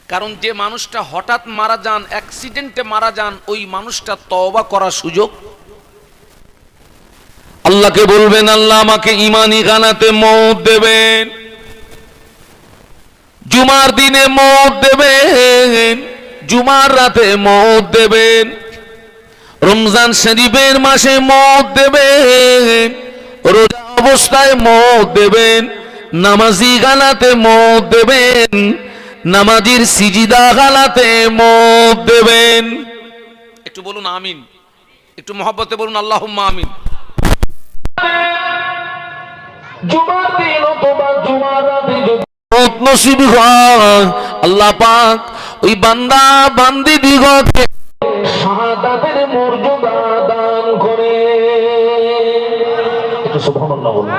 কারণ যে মানুষটা হঠাৎ মারা যান, অ্যাক্সিডেন্টে মারা যান, ওই মানুষটা তওবা করার সুযোগ। আল্লাহকে বলবেন, আল্লাহ আমাকে ঈমানি গানাতে মওত দেবেন, জুমার দিনে মওত দেবেন, জুমার রাতে মওত দেবেন, রমজান শরীফের মাসে মওত দেবেন, রোজা অবস্থায় মওত দেবেন, নামাজি গালাতে মওত দেবেন, নামাজির সিজদা গালাতে মওত দেবেন। একটু বলুন আমিন, একটু মহব্বতে বলুন আল্লাহুম্মা আমিন। জুমার দিন অথবা জুমার রাতে মওত নসিব হয়, আল্লাহ পাক ওই বান্দা বান্দি দিগকে শাহাদাতের মর্যাদা দান করে। একটু সুবহানাল্লাহ বলুন।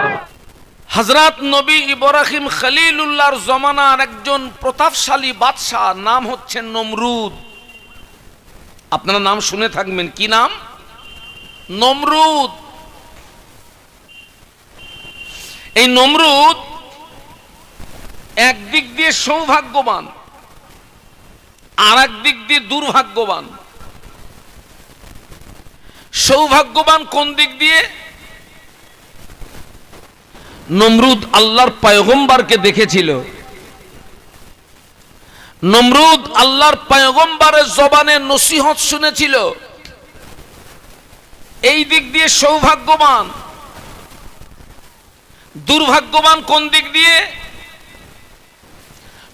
হযরত নবী ইব্রাহিম খলিলুল্লাহর জমানার একজন প্রতাপশালী বাদশা, নাম হচ্ছে নমরুদ। আপনারা নাম শুনে থাকবেন, কি নাম? নমরুদ। এই নমরুদ একদিক দিয়ে সৌভাগ্যবান, আর একদিক দিয়ে দুর্ভাগ্যবান। সৌভাগ্যবান কোন দিক দিয়ে? নমরুদ আল্লাহর পয়গম্বরকে দেখেছিল। নমরুদ আল্লাহর পয়গম্বরের জবানে নসিহত শুনেছিল। এই দিক দিয়ে সৌভাগ্যবান। দুর্ভাগ্যবান কোন দিক দিয়ে?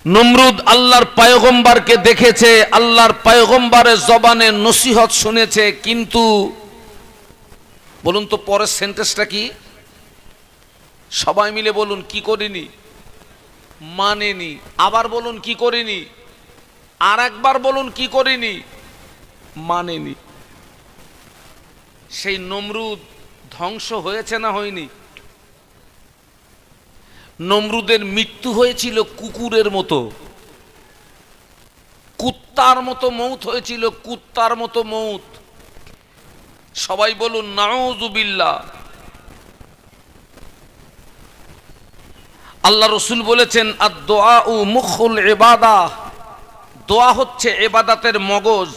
নমরুদ আল্লাহর পয়গম্বরকে দেখেছে, আল্লাহর পয়গম্বরের জবানে নসিহত শুনেছে, কিন্তু বলুন তো পরের সেন্টেন্সটা কি? সবাই মিলে বলুন, কি করিনি? মানেনি। আবার বলুন, কি করিনি? আর একবার বলুন, কি করিনি? মানেনি। সেই নমরুদ ধ্বংস হয়েছে না হয়নি? নমরুদের মৃত্যু হয়েছিল কুকুরের মতো, কুত্তার মতো মৌত হয়েছিল, কুত্তার মতো মৌত। সবাই বলুন নাউযুবিল্লাহ। আল্লাহ রসুল বলেছেন, আদ-দুআউ মুখুল ইবাদাহ, দোয়া হচ্ছে ইবাদতের মগজ।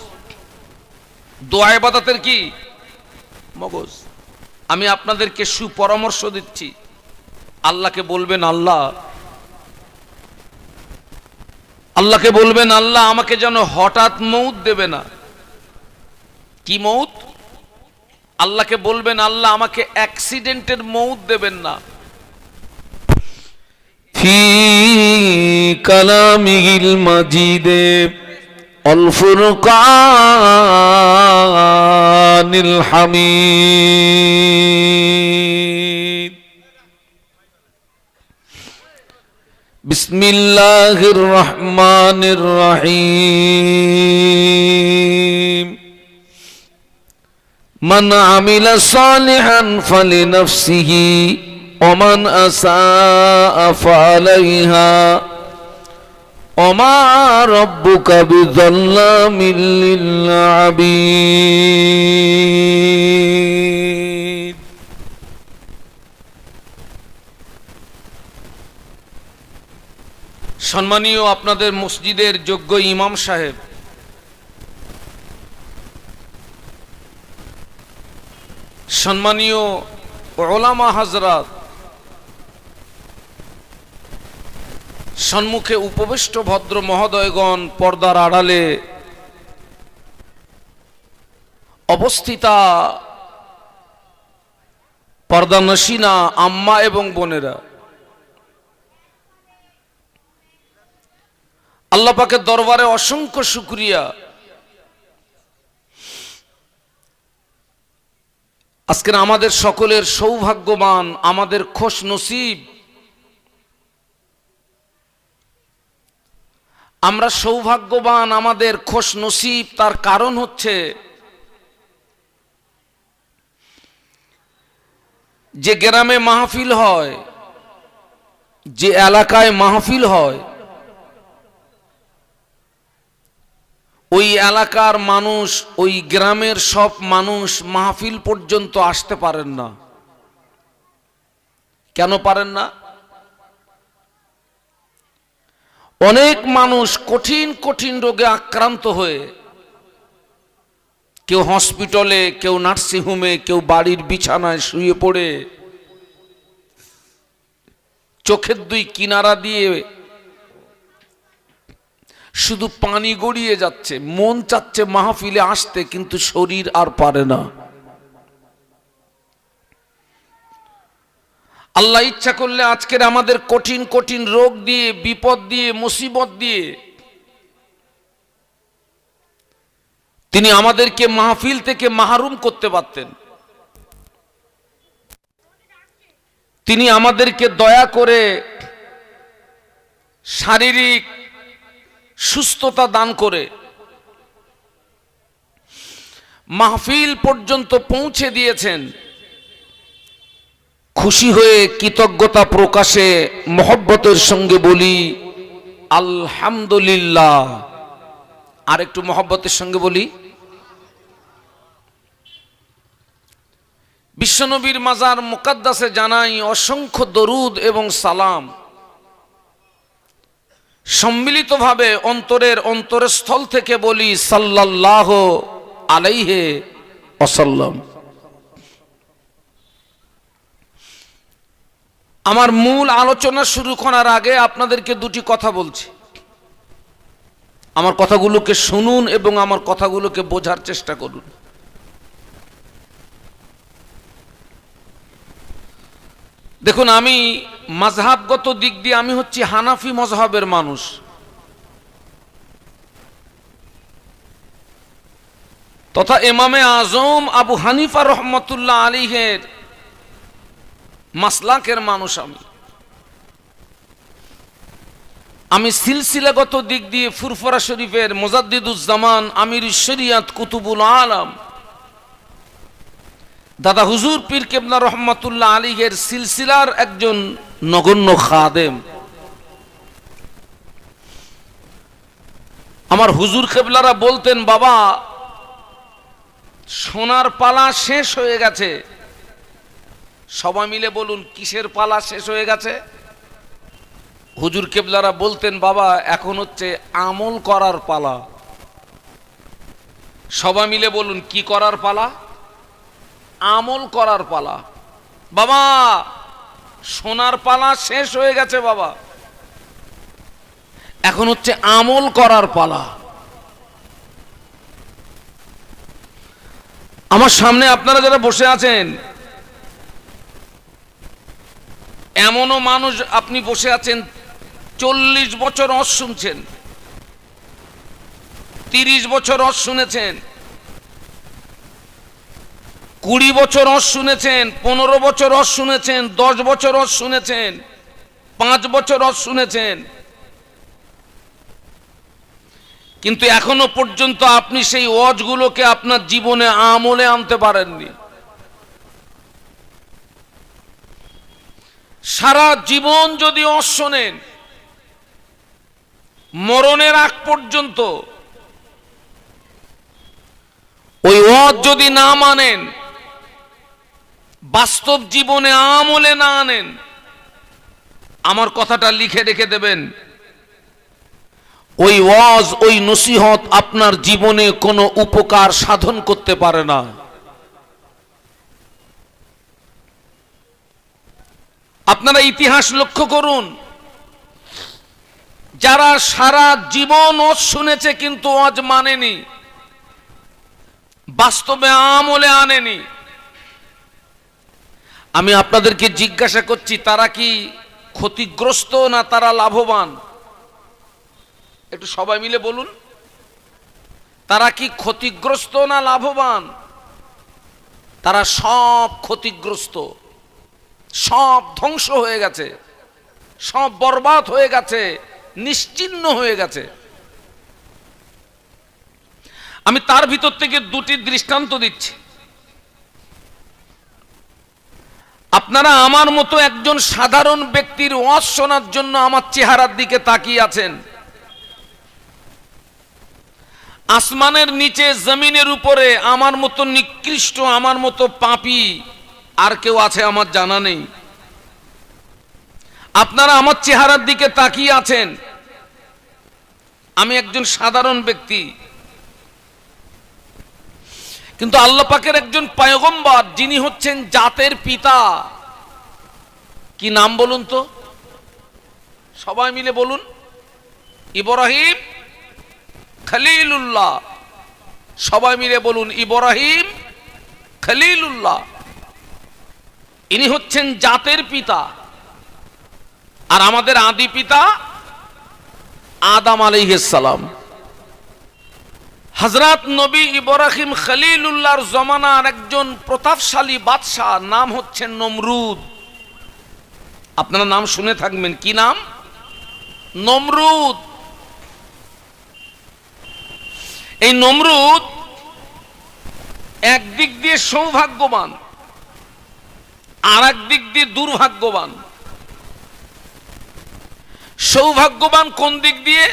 দোয়া ইবাদতের কি মগজ। আমি আপনাদেরকে সুপরামর্শ দিচ্ছি, আল্লাহকে বলবেন, আল্লাহকে বলবেন, আল্লাহ আমাকে যেন হঠাৎ মৌত দেবে না। কি মৌত? আল্লাহকে বলবেন, আল্লাহ আমাকে অ্যাক্সিডেন্টের মৌত দেবেন না। ফি কালামিহিল মাজিদে আল ফুরকানিল হামিদ। বিসমিল্লাহির রহমানির রহিম। মান আমিলা সালিহান ফালিনাফসিহি ওয়া মান আসাআ ফাআলাইহা ওয়া মা রাব্বুকা বিযাল্লামিল লিল আবিদ। সম্মানীয় আপনাদের মসজিদের যোগ্য ইমাম সাহেব, সম্মানীয় উলামা হযরত, সম্মুখে উপবিষ্ট ভদ্র মহোদয়গণ, পর্দার আড়ালে অবস্থিতা পর্দানশীনা আম্মা এবং বোনেরা, আল্লাহ পাকের দরবারে অসংখ্য শুকরিয়া। আজকের আমাদের সকলের সৌভাগ্যবান, আমাদের খোশ নসিব, আমরা সৌভাগ্যবান, আমাদের খোশ নসিব। তার কারণ হচ্ছে যে গ্রামে মাহফিল হয়, যে এলাকায় মাহফিল হয়, ওই এলাকার মানুষ, ওই গ্রামের সব মানুষ মাহফিল পর্যন্ত আসতে পারেন না। কেন পারেন না? অনেক মানুষ কঠিন কঠিন রোগে আক্রান্ত হয়ে কেউ হসপিটালে, কেউ নার্সিংহোমে, কেউ বাড়ির বিছানায় শুয়ে পড়ে চোখের দুই কিনারা দিয়ে শুধু পানি গড়িয়ে যাচ্ছে, মন চাচ্ছে মাহফিলে আসতে, কিন্তু শরীর আর পারে না। আল্লাহ ইচ্ছা করলে আজকের আমাদের কঠিন কঠিন রোগ দিয়ে, বিপদ দিয়ে, মুসিবত দিয়ে তিনি আমাদেরকে মাহফিল থেকে মাহরুম করতে পারতেন। তিনি আমাদেরকে দয়া করে শারীরিক সুস্থতা দান করে মাহফিল পর্যন্ত পৌঁছে দিয়েছেন। খুশি হয়ে কৃতজ্ঞতা প্রকাশে মহব্বতের সঙ্গে বলি আলহামদুলিল্লাহ। আর একটু মহব্বতের সঙ্গে বলি। বিশ্বনবীর মাজার মুকাদ্দাসে জানাই অসংখ্য দরুদ এবং সালাম। সম্মিলিতভাবে অন্তরের অন্তরস্থল থেকে বলি সাল্লাল্লাহু আলাইহি ওয়াসাল্লাম। আমার মূল আলোচনা শুরু করার আগে আপনাদেরকে দুটি কথা বলছি। আমার কথাগুলোকে শুনুন এবং আমার কথাগুলোকে বোঝার চেষ্টা করুন। দেখুন, আমি মাযহাবগত দিক দিয়ে আমি হচ্ছি হানাফি মযহাবের মানুষ। তথা ইমামে আজম আবু হানিফা রহমতুল্লাহ আলাইহির মাসলাকের মানুষ। আমি সিলসিলাগত দিক দিয়ে ফুরফুরা শরীফের মুজাদ্দিদুজ্জামান আমিরুশ শরিয়াত কুতুবুল আলম দাদা হুজুর পীর কেবলা রহমাতুল্লাহ আলাইহির সিলসিলার একজন নগণ্য খাদেম। আমার হুজুর কেবলারা বলতেন, বাবা সোনার পালা শেষ হয়ে গেছে। সবাই মিলে বলুন, কিসের পালা শেষ হয়ে গেছে? হুজুর কেবলারা বলতেন, বাবা এখন হচ্ছে আমল করার পালা। সবাই মিলে বলুন, কি করার পালা? আমল করার পালা। বাবা সোনার পালা শেষ হয়ে গেছে, বাবা এখন হচ্ছে আমল করার পালা। আমার সামনে আপনারা যারা বসে আছেন, এমনও মানুষ আপনি বসে আছেন 40 বছর ওয়াজ শুনছেন, 30 বছর ওয়াজ শুনেছেন, 20 বছর ওয়াজ শুনেছেন, 15 বছর ওয়াজ শুনেছেন, 10 বছর ওয়াজ শুনেছেন, 5 বছর ওয়াজ শুনেছেন, কিন্তু এখনো পর্যন্ত আপনি সেই ওয়াজগুলোকে আপনার জীবনে আমলে আনতে পারেননি। সারা জীবন যদি ওয়াজ শোনেন, মরণের আগ পর্যন্ত ওই ওয়াজ যদি না মানেন, বাস্তব জীবনে আমলে না আনেন, আমার কথাটা লিখে রেখে দেবেন, ওই ওয়াজ ওই নসিহত আপনার জীবনে কোনো উপকার সাধন করতে পারে না। আপনারা ইতিহাস লক্ষ্য করুন, যারা সারা জীবন ওয়াজ শুনেছে কিন্তু ওয়াজ মানেনি, বাস্তবে আমলে আনেনি, আমি আপনাদেরকে জিজ্ঞাসা করছি, তারা কি ক্ষতিগ্রস্ত না তারা লাভবান? একটু সবাই মিলে বলুন, তারা কি ক্ষতিগ্রস্ত না লাভবান? তারা সব ক্ষতিগ্রস্ত, সব ধ্বংস হয়ে গেছে, সব বরবাদ হয়ে গেছে, নিশ্চিহ্ন হয়ে গেছে। আমি তার ভিতর থেকে দুটি দৃষ্টান্ত দিচ্ছি। আপনারা আমার মতো একজন সাধারণ ব্যক্তির ওয়াজ শোনার জন্য আমার চেহারার দিকে তাকিয়ে আছেন। আসমানের নিচে জমিনের উপরে আমার মতো নিকৃষ্ট, আমার মতো পাপী আর কেউ আছে আমার জানা নেই। আপনারা আমার চেহারার দিকে তাকিয়ে আছেন। আমি একজন সাধারণ ব্যক্তি, কিন্তু আল্লাহ পাকের একজন পয়গম্বর যিনি হচ্ছেন জাতের পিতা, কি নাম বলুন তো? সবাই মিলে বলুন। ইব্রাহিম খলিলুল্লাহ। সবাই মিলে বলুন ইব্রাহিম খলিলুল্লাহ। ইনি হচ্ছেন জাতের পিতা, আর আমাদের আদি পিতা আদম আলাইহিস সালাম। হযরত নবী ইব্রাহিম খলিলুল্লাহর জমানার একজন প্রতাপশালী বাদশা নাম হচ্ছে নমরুদ। আপনারা নাম শুনে থাকবেন, কি নাম? নমরুদ। এই নমরুদ একদিক দিয়ে সৌভাগ্যবান, আর একদিক দিয়ে দুর্ভাগ্যবান। সৌভাগ্যবান কোন দিক দিয়ে?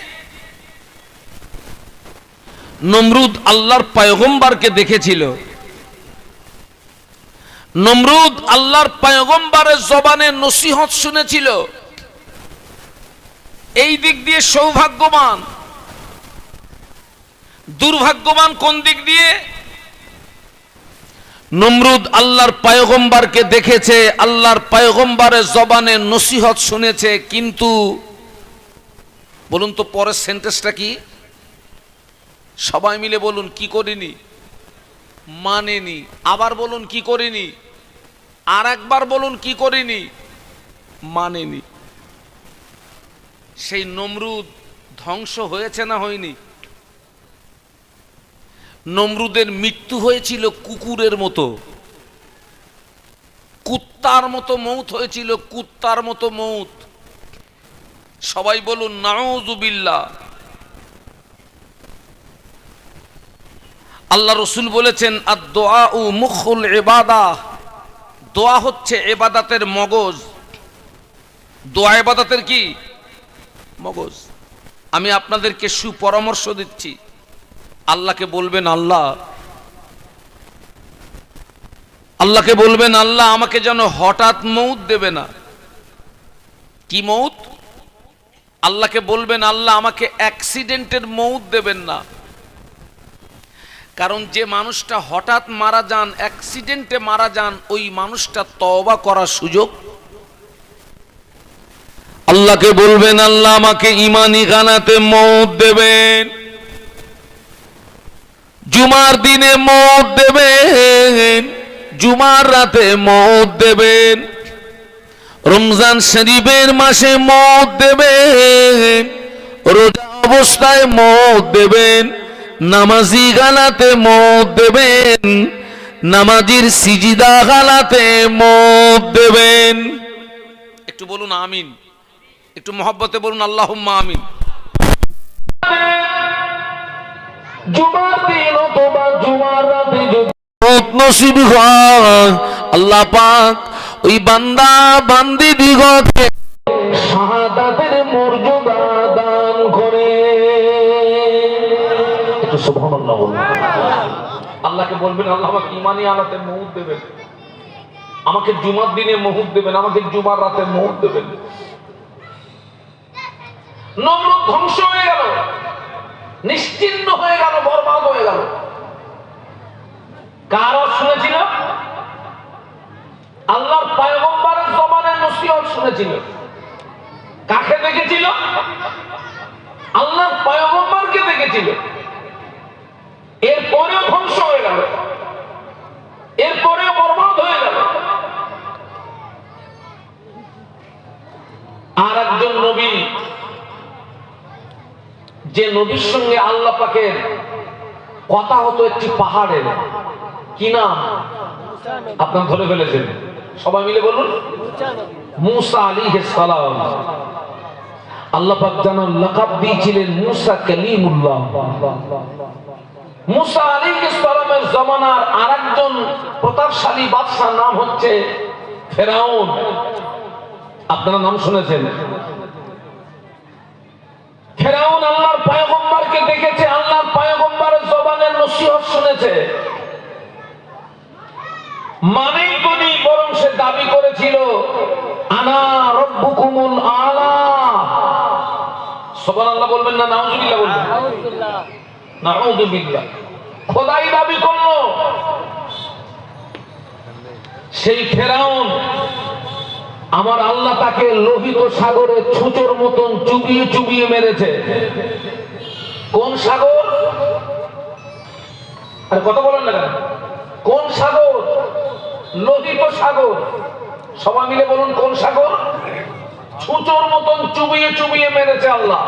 নমরুদ আল্লাহর পয়গম্বরকে দেখেছিল। নমরুদ আল্লাহর পয়গম্বরের জবানে নসিহত শুনেছিল। এই দিক দিয়ে সৌভাগ্যবান। দুর্ভাগ্যবান কোন দিক দিয়ে? নমরুদ আল্লাহর পয়গম্বরকে দেখেছে, আল্লাহর পয়গম্বরের জবানে নসিহত শুনেছে, কিন্তু বলুন তো পরের সেন্টেন্সটা কি? সবাই মিলে বলুন, কি করিনি? মানেনি। আবার বলুন, কি করিনি? আর একবার বলুন, কি করিনি? মানেনি। সেই নমরুদ ধ্বংস হয়েছে না হয়নি? নমরুদের মৃত্যু হয়েছিল কুকুরের মতো, কুত্তার মতো মৌত হয়েছিল, কুত্তার মতো মৌত। সবাই বলুন নাউযুবিল্লাহ। আল্লাহ রসুল বলেছেন আদ-দুআউ মুখুল ইবাদাহ। দোয়া হচ্ছে ইবাদতের মগজ। দোয়া ইবাদতের কি মগজ। আমি আপনাদেরকে সুপরামর্শ দিচ্ছি, আল্লাহকে বলবেন আল্লাহ, আল্লাহকে বলবেন আল্লাহ আমাকে যেন হঠাৎ মৌত দেবে না। কি মৌত? আল্লাহকে বলবেন আল্লাহ আমাকে অ্যাক্সিডেন্টের মৌত দেবেন না। কারণ যে মানুষটা হঠাৎ মারা যান, অ্যাক্সিডেন্টে মারা যান, ওই মানুষটা তওবা করার সুযোগ। আল্লাহকে বলবেন আল্লাহ আমাকে ঈমানি গানাতে মৌত দেবেন, জুমার দিনে মৌত দেবেন, জুমার রাতে মৌত দেবেন, রমজান শরীফের মাসে মৌত দেবেন, রোজা অবস্থায় মৌত দেবেন, নামাজি গালাতে মৌত দেবেন, নামাজির সিজদা গালাতে মৌত দেবেন। একটু বলুন আমিন, একটু মহব্বতে বলুন আল্লাহুম্মা আমিন। জুমার দিন অথবা জুমার রাতে মৌত নসিব হয়, আল্লাহ পাক ওই বান্দা বান্দি দিগকে শাহাদাতের মর্যাদা দান করে। একটু সুবহানাল্লাহ বলুন। আল্লাহকে বলবেন আল্লাহ আমাকে ঈমানি আলাতে মৌত দেবেন, আমাকে জুমার দিনে মৌত দেবেন, আমাকে জুমার রাতে মৌত দেবেন। নমরুদ ধ্বংস হয়ে গেল, নিশ্চিহ্ন হয়ে গেল, বরবাদ হয়ে গেল। কার শুনেছিল? আল্লাহর পয়গম্বরের জবানে নসিহত শুনেছিল। কাকে দেখেছিল? আল্লাহর পয়গম্বরকে দেখেছিল। এরপরেও ধ্বংস হয়ে গেল, এরপরেও বরবাদ হয়ে গেল। আর একজন নবী, যে নবীর সঙ্গে আল্লাহ পাকের কথা হতো একটি পাহাড়ের, কি নাম? আপনারা ধরে ফেলেছেন, সবাই মিলে বলুন মুসা আলাইহিস সালাম। আল্লাহ পাক যেন লাকাব দিয়েছিলেন মুসা কালিমুল্লাহ। মুসা আলাইহিস সালামের জামানার আরেকজন প্রতাপশালী বাদশার নাম হচ্ছে ফেরাউন। আপনারা নাম শুনেছেন। ফেরাউন আল্লাহর পয়গম্বরকে দেখেছে, আল্লাহর পয়গম্বরের জবানের নসিহত শুনেছে, মানেই কোনি, বরং সে দাবি করেছিল আনা রব্বুকুমুল আলা। সুবহানাল্লাহ বলবেন না নাউজুবিল্লাহ বলবেন? নাউজুবিল্লাহ। খোদাই দাবি করলো। সেই ফেরাউন আমার আল্লাহ তাকে লোহিত সাগরে ছুঁচোর মতন চুবিয়ে চুবিয়ে মেরেছে। কোন সাগর? আরে কথা বলেন না কেন? কোন সাগর? লোহিত সাগর। সবাই মিলে বলুন কোন সাগর? ছুঁচোর মতন চুবিয়ে চুবিয়ে মেরেছে আল্লাহ।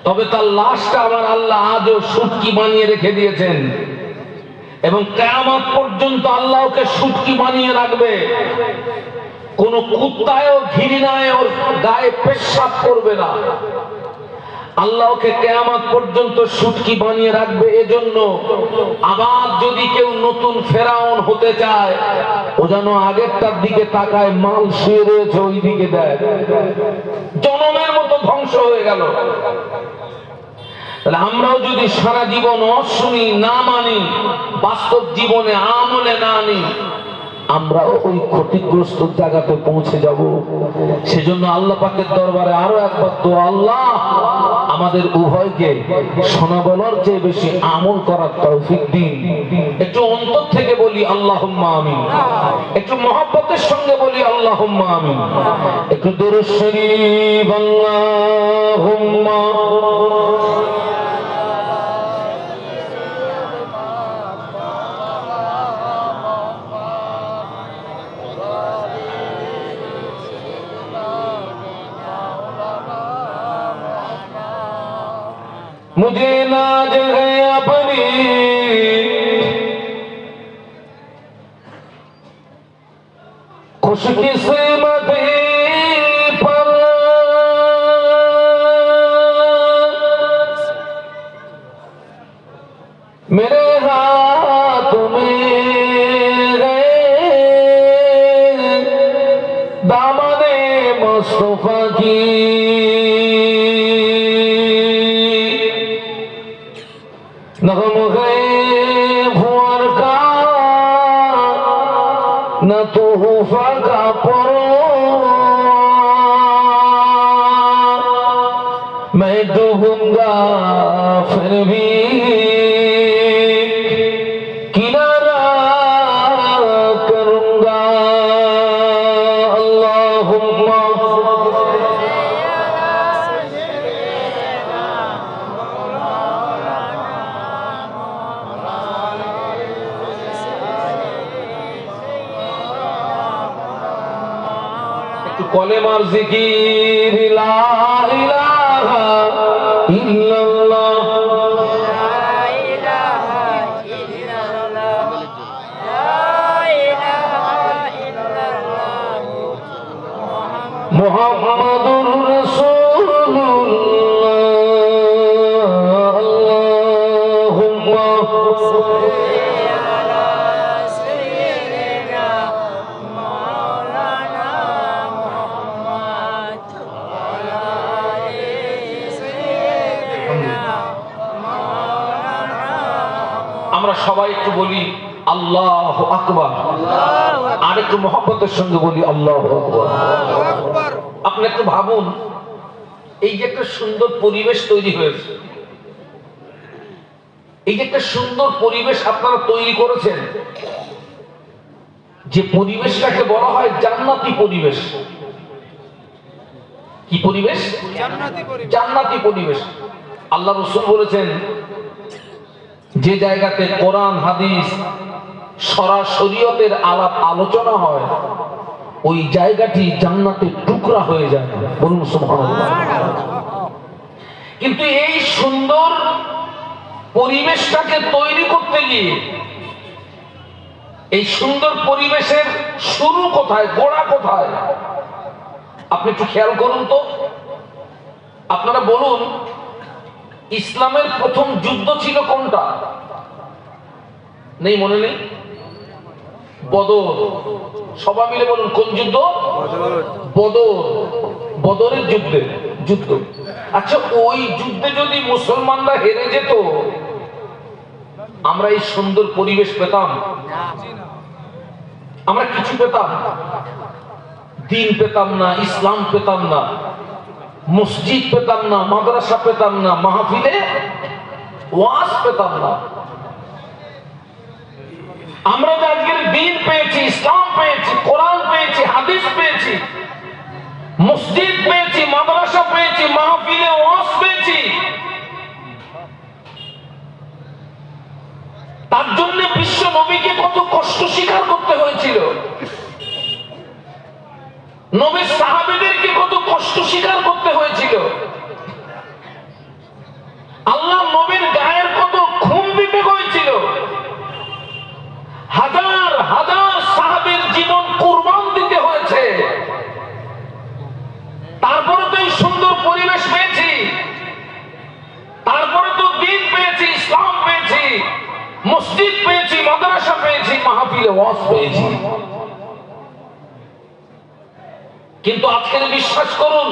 তবে তার লাশটা আমার আল্লাহ আজও শুটকি বানিয়ে রেখে দিয়েছেন এবং কিয়ামত পর্যন্ত আল্লাহ ওকে শুটকি বানিয়ে রাখবে। কোন কুত্তায়ও ঘৃণায় ওর গায়ে পেশাব করবে না। আল্লাহ ওকে কিয়ামত পর্যন্ত শুটকি বানিয়ে রাখবে। এজন্য আবার যদি কেউ নতুন ফেরাউন হতে চায়, ও যেন আগেরটার দিকে তাকায়, মাল শুয়ে রয়েছে ওই দিকে দেয়, জনমের মতো ধ্বংস হয়ে গেল। তাহলে আমরাও যদি সারা জীবন অশুনি না মানি, বাস্তব জীবনে আমলে না আনি, আমরাও ওই ক্ষতিগ্রস্ত জায়গাতে পৌঁছে যাব। সেজন্য আল্লাহ পাকের দরবারে আরো একবার দোয়া, আল্লাহ আমাদের উভয়কে শোনা বলার চেয়ে বেশি আমল করার তৌফিক দিন। একটু অন্তর থেকে বলি আল্লাহুম্মা আমিন। একটু মহব্বতের সঙ্গে বলি আল্লাহুম্মা আমিন। একটু দুরূদ শরীফ আল্লাহুম্মা। मुझे नाज है अपनी खुशकिस्मती पर, मेरे हाथ में है दामने मुस्तफा की। नगम गए भुवर का न तोहफा का परो, मैं डूबूंगा फिर भी किनारा करूंगा। अल्लाहुम्मा কলেমার জিকির লা ইলাহা ইল্লাল্লাহ, লা ইলাহা ইল্লাল্লাহ, লা ইলাহা ইল্লাল্লাহ, মুহাম্মাদুর রাসূলুল্লাহ। আল্লাহুম্মা আমরা সবাই একটু বলি আল্লাহু আকবার, আর একটু মহব্বতের সঙ্গে বলি আল্লাহু আকবার। আপনি একটু ভাবুন, এই যে একটা সুন্দর পরিবেশ তৈরি হয়েছে, এই যে একটা সুন্দর পরিবেশ আপনারা তৈরি করেছেন, যে পরিবেশটাকে বলা হয় জান্নাতি পরিবেশ। কি পরিবেশ? জান্নাতি পরিবেশ। আল্লাহ রাসূল বলেছেন, যে জায়গাতে কোরআন হাদিস শরীয়তের আলাপ আলোচনা হয়, ওই জায়গাটি জান্নাতের টুকরা হয়ে যায়। বলুন সুবহানাল্লাহ। কিন্তু এই সুন্দর পরিবেশটাকে তৈরি করতে গিয়ে, এই সুন্দর পরিবেশের শুরু কোথায়, গোড়া কোথায়? আপনি একটু খেয়াল করুন তো। আপনারা বলুন, ইসলামের প্রথম যুদ্ধ ছিল কোনটা? নেই, মনে নেই? বদর। সবাই মিলে বলুন, কোন যুদ্ধ? বদর। বদরের যুদ্ধ। আচ্ছা, ওই যুদ্ধে যদি মুসলমানরা হেরে যেত, আমরা এই সুন্দর পরিবেশ পেতাম? আমরা কিছু পেতাম? দিন পেতাম না, ইসলাম পেতাম না। মসজিদ পেতাম না, মাদ্রাসা পেতাম না, মাহফিলে ওয়াজ পেতাম না। আমরা যে আজকের দ্বীন পেয়েছি, ইসলাম পেয়েছি, কোরআন পেয়েছি, হাদিস পেয়েছি, মসজিদ পেয়েছি, মাদ্রাসা পেয়েছি, মাহফিলে ওয়াজ পেয়েছি, তার জন্য বিশ্ব নবীকে কত কষ্ট স্বীকার করতে হয়েছিল, নবীর সাহাবীদেরকে কত কষ্ট স্বীকার করতে হয়েছিল, আল্লাহ নবীর গায়ের কত খুন দিতে হয়েছিল, হাজার হাজার সাহাবীর জীবন কুরবান দিতে হয়েছে। তারপরে তো এই সুন্দর পরিবেশ পেয়েছি, তারপরে তো দ্বীন পেয়েছি, ইসলাম পেয়েছি, মসজিদ পেয়েছি, মাদ্রাসা পেয়েছি, মাহফিলে ওয়াজ পেয়েছি। কিন্তু আজকের বিশ্বাস করুন,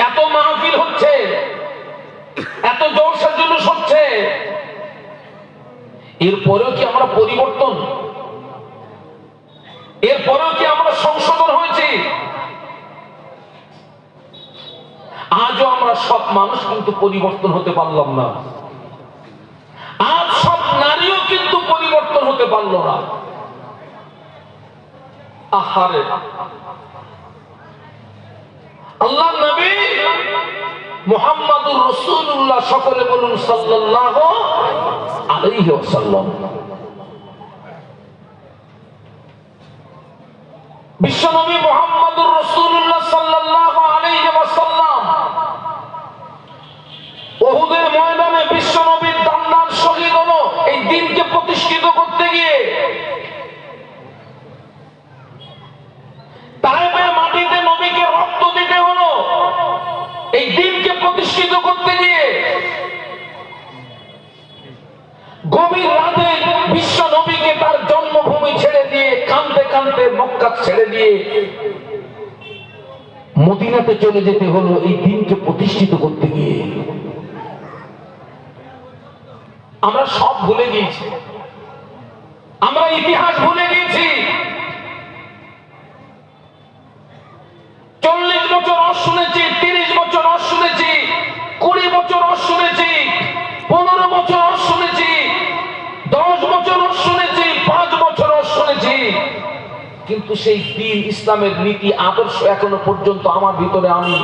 এত মাহফিল হচ্ছে, এত জলসা জুলুস হচ্ছে, এরপরেও কি আমরা পরিবর্তন, এরপরেও কি আমরা সংশোধন হয়েছি? আজও আমরা সব মানুষ কিন্তু পরিবর্তন হতে পারলাম না। আজ সব নারীও কিন্তু পরিবর্তন হতে পারল না। আহারে, আল্লাহ নবী মুহাম্মাদুর রাসূলুল্লাহ, সকলে বলুন সাল্লাল্লাহু আলাইহি ওয়াসাল্লাম। বিশ্বনবী মুহাম্মাদুর রাসূলুল্লাহ সাল্লাল্লাহু আলাইহি ওয়াসাল্লাম উহুদের ময়দানে বিশ্বনবীর দান্দান শহীদ হলো এই দিনকে প্রতিষ্ঠিত করতে গিয়ে। তায়েফের মাটিতে নবীকে রক্ত দিতে হলো এই দিনকে প্রতিষ্ঠিত করতে গিয়ে। গভীর রাতে বিশ্ব নবীকে তার জন্মভূমি ছেড়ে দিয়ে, কাঁদতে কাঁদতে মক্কা ছেড়ে দিয়ে মদিনাতে চলে যেতে হলো এই দিনকে প্রতিষ্ঠিত করতে গিয়ে। আমরা সব ভুলে গিয়েছি, আমরা ইতিহাস ভুলে গিয়েছি। 40 বছর অস শুনেছি, 30 বছর অস শুনেছি, 20 বছর অস শুনেছি, 15 বছর অস শুনেছি, 10 বছর অস শুনেছি, 5 বছর অস শুনেছি, কিন্তু সেই দ্বীন ইসলামের নীতি আদর্শ এখনো পর্যন্ত আমার ভিতরে আমি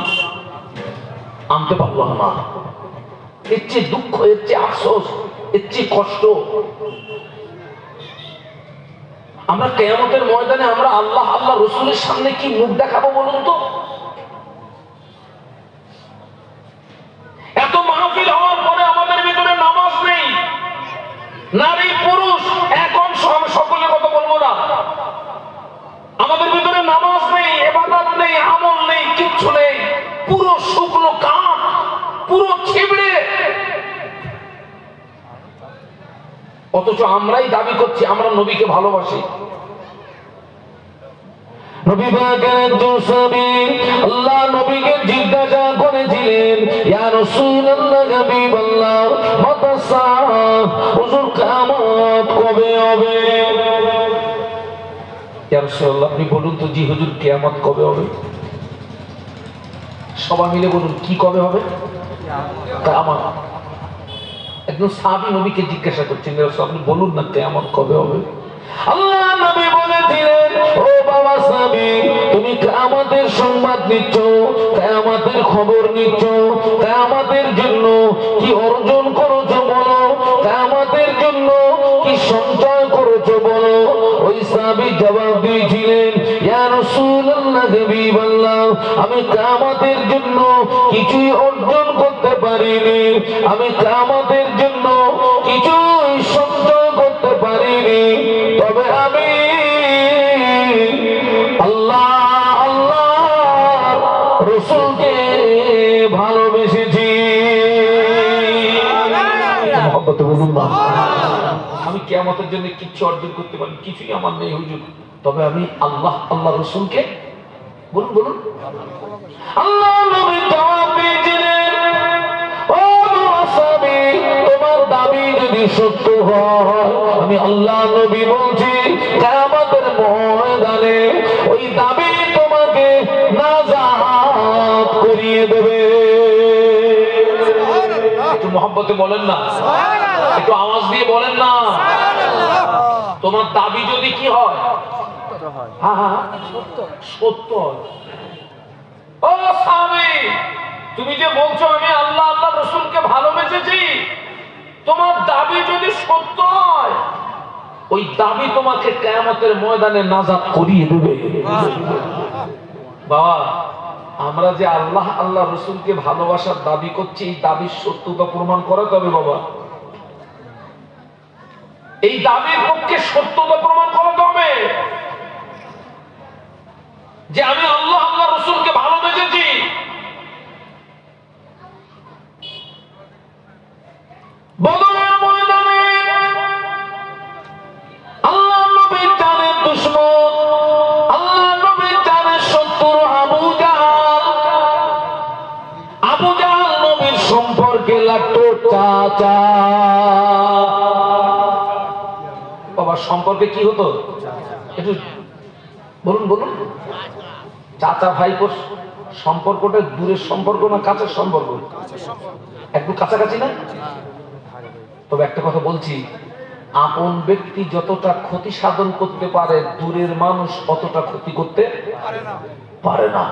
আনতে পারলাম না। এর চেয়ে দুঃখ, এর চেয়ে আফসোস, এর চেয়ে কষ্ট। আমরা কিয়ামতের ময়দানে আমরা আল্লাহ আল্লাহ রাসূলের সামনে কি মুখ দেখাবো বলুন তো? এত মাহফিল হওয়ার পরে আমাদের ভিতরে নামাজ নেই, নারী পুরুষ এক অংশ, আমি সকলের কথা বলবো না, আমাদের ভিতরে নামাজ নেই, ইবাদত নেই, আমল নেই, কিচ্ছু নেই, পুরো শুকনো কাঠ, পুরো ছিবড়ে। অথচ আমরাই দাবি করছি আমরা নবীকে ভালোবাসি। নবী পাকের একজন সাহাবী আল্লাহ নবীকে জিজ্ঞাসা করেছিলেন, ইয়া রাসূলুল্লাহ, হাবিবাল্লাহ, মাতা সাআহ, হুজুর কিয়ামত কবে হবে? ইয়া রাসূলুল্লাহ, আপনি বলুন তো। জি হুজুর, কিয়ামত কবে হবে? সবাই মিলে বলুন, কি কবে হবে? কিয়ামত। একজন সাহাবী নবীকে জিজ্ঞাসা করছেন, ইয়া রাসূলুল্লাহ, আপনি বলুন না কিয়ামত কবে হবে? আল্লাহ নবী বলেছিলেন, ও বাবা সাহাবী, তুমি কিয়ামতের সংবাদ নিচ্ছ, কিয়ামতের খবর নিচ্ছ, কিয়ামতের জন্য কি অর্জন করেছো বলো, কিয়ামতের জন্য কি সঞ্চয় করেছো বলো। ওই সাহাবী জবাব দিয়েছিলেন, ইয়া রাসূলুল্লাহ, হাবিবাল্লাহ, আমি কিয়ামতের জন্য কিছুই অর্জন করতে পারিনি, আমি কিয়ামতের জন্য কিছুই সঞ্চয় করতে পারিনি, তবে আমি আল্লাহ আল্লাহ রাসূলকে ভালোবেসেছি। মহব্বতে বলুন না। আমি কিয়ামতের জন্য কিছু অর্জন করতে পারি, কিছুই আমার নেই হুজুর, তবে আমি আল্লাহ আল্লাহ রাসূলকে, বলুন বলুন, আল্লাহ নবী জবাব দিয়েছিলেন, ও সাহাবী, তোমার দাবি যদি সত্য হয়, আমি আল্লাহ নবী বলছি, কিয়ামতের ময়দানে ওই দাবি তোমাকে নাজাত করিয়ে মহব্বতে বলেন না, একটু আওয়াজ দিয়ে বলেন না। তোমার দাবি যদি কি হয়? হ্যাঁ হ্যাঁ সত্য। ও স্বামী, তুমি যে বলছো আমি আল্লাহ আল্লাহ রসুলকে ভালোবেসেছি, তোমার দাবি যদি সত্য হয়, ওই দাবি তোমাকে কিয়ামতের ময়দানে নাজাত করিয়ে দেবে। বাবা, আমরা যে আল্লাহ আল্লাহ রসুলকে ভালোবাসার দাবি করছি, এই দাবির সত্যতা প্রমাণ করাতে হবে বাবা। এই দাবির পক্ষে সত্যতা প্রমাণ করাতে হবে যে আমি আল্লাহ আল্লাহ রসুলকে ভালোবেসেছি। বদরের ময়দানে আল্লাহ নবীর জানের দুশমন, আল্লাহ নবীর জানের শত্রু আবু জাহল নবীর সম্পর্কে লাগতো চাচা। বাবা সম্পর্কে কি হতো একটু বলুন বলুন। চাচা ভাইপোর সম্পর্কটা দূরের সম্পর্ক না কাছের সম্পর্ক? একটু কাছাকাছি না? তবে একটা কথা বলছি, আপন ব্যক্তি যতটা ক্ষতি সাধন করতে পারে, দূরের মানুষ অতটা ক্ষতি করতে পারে না।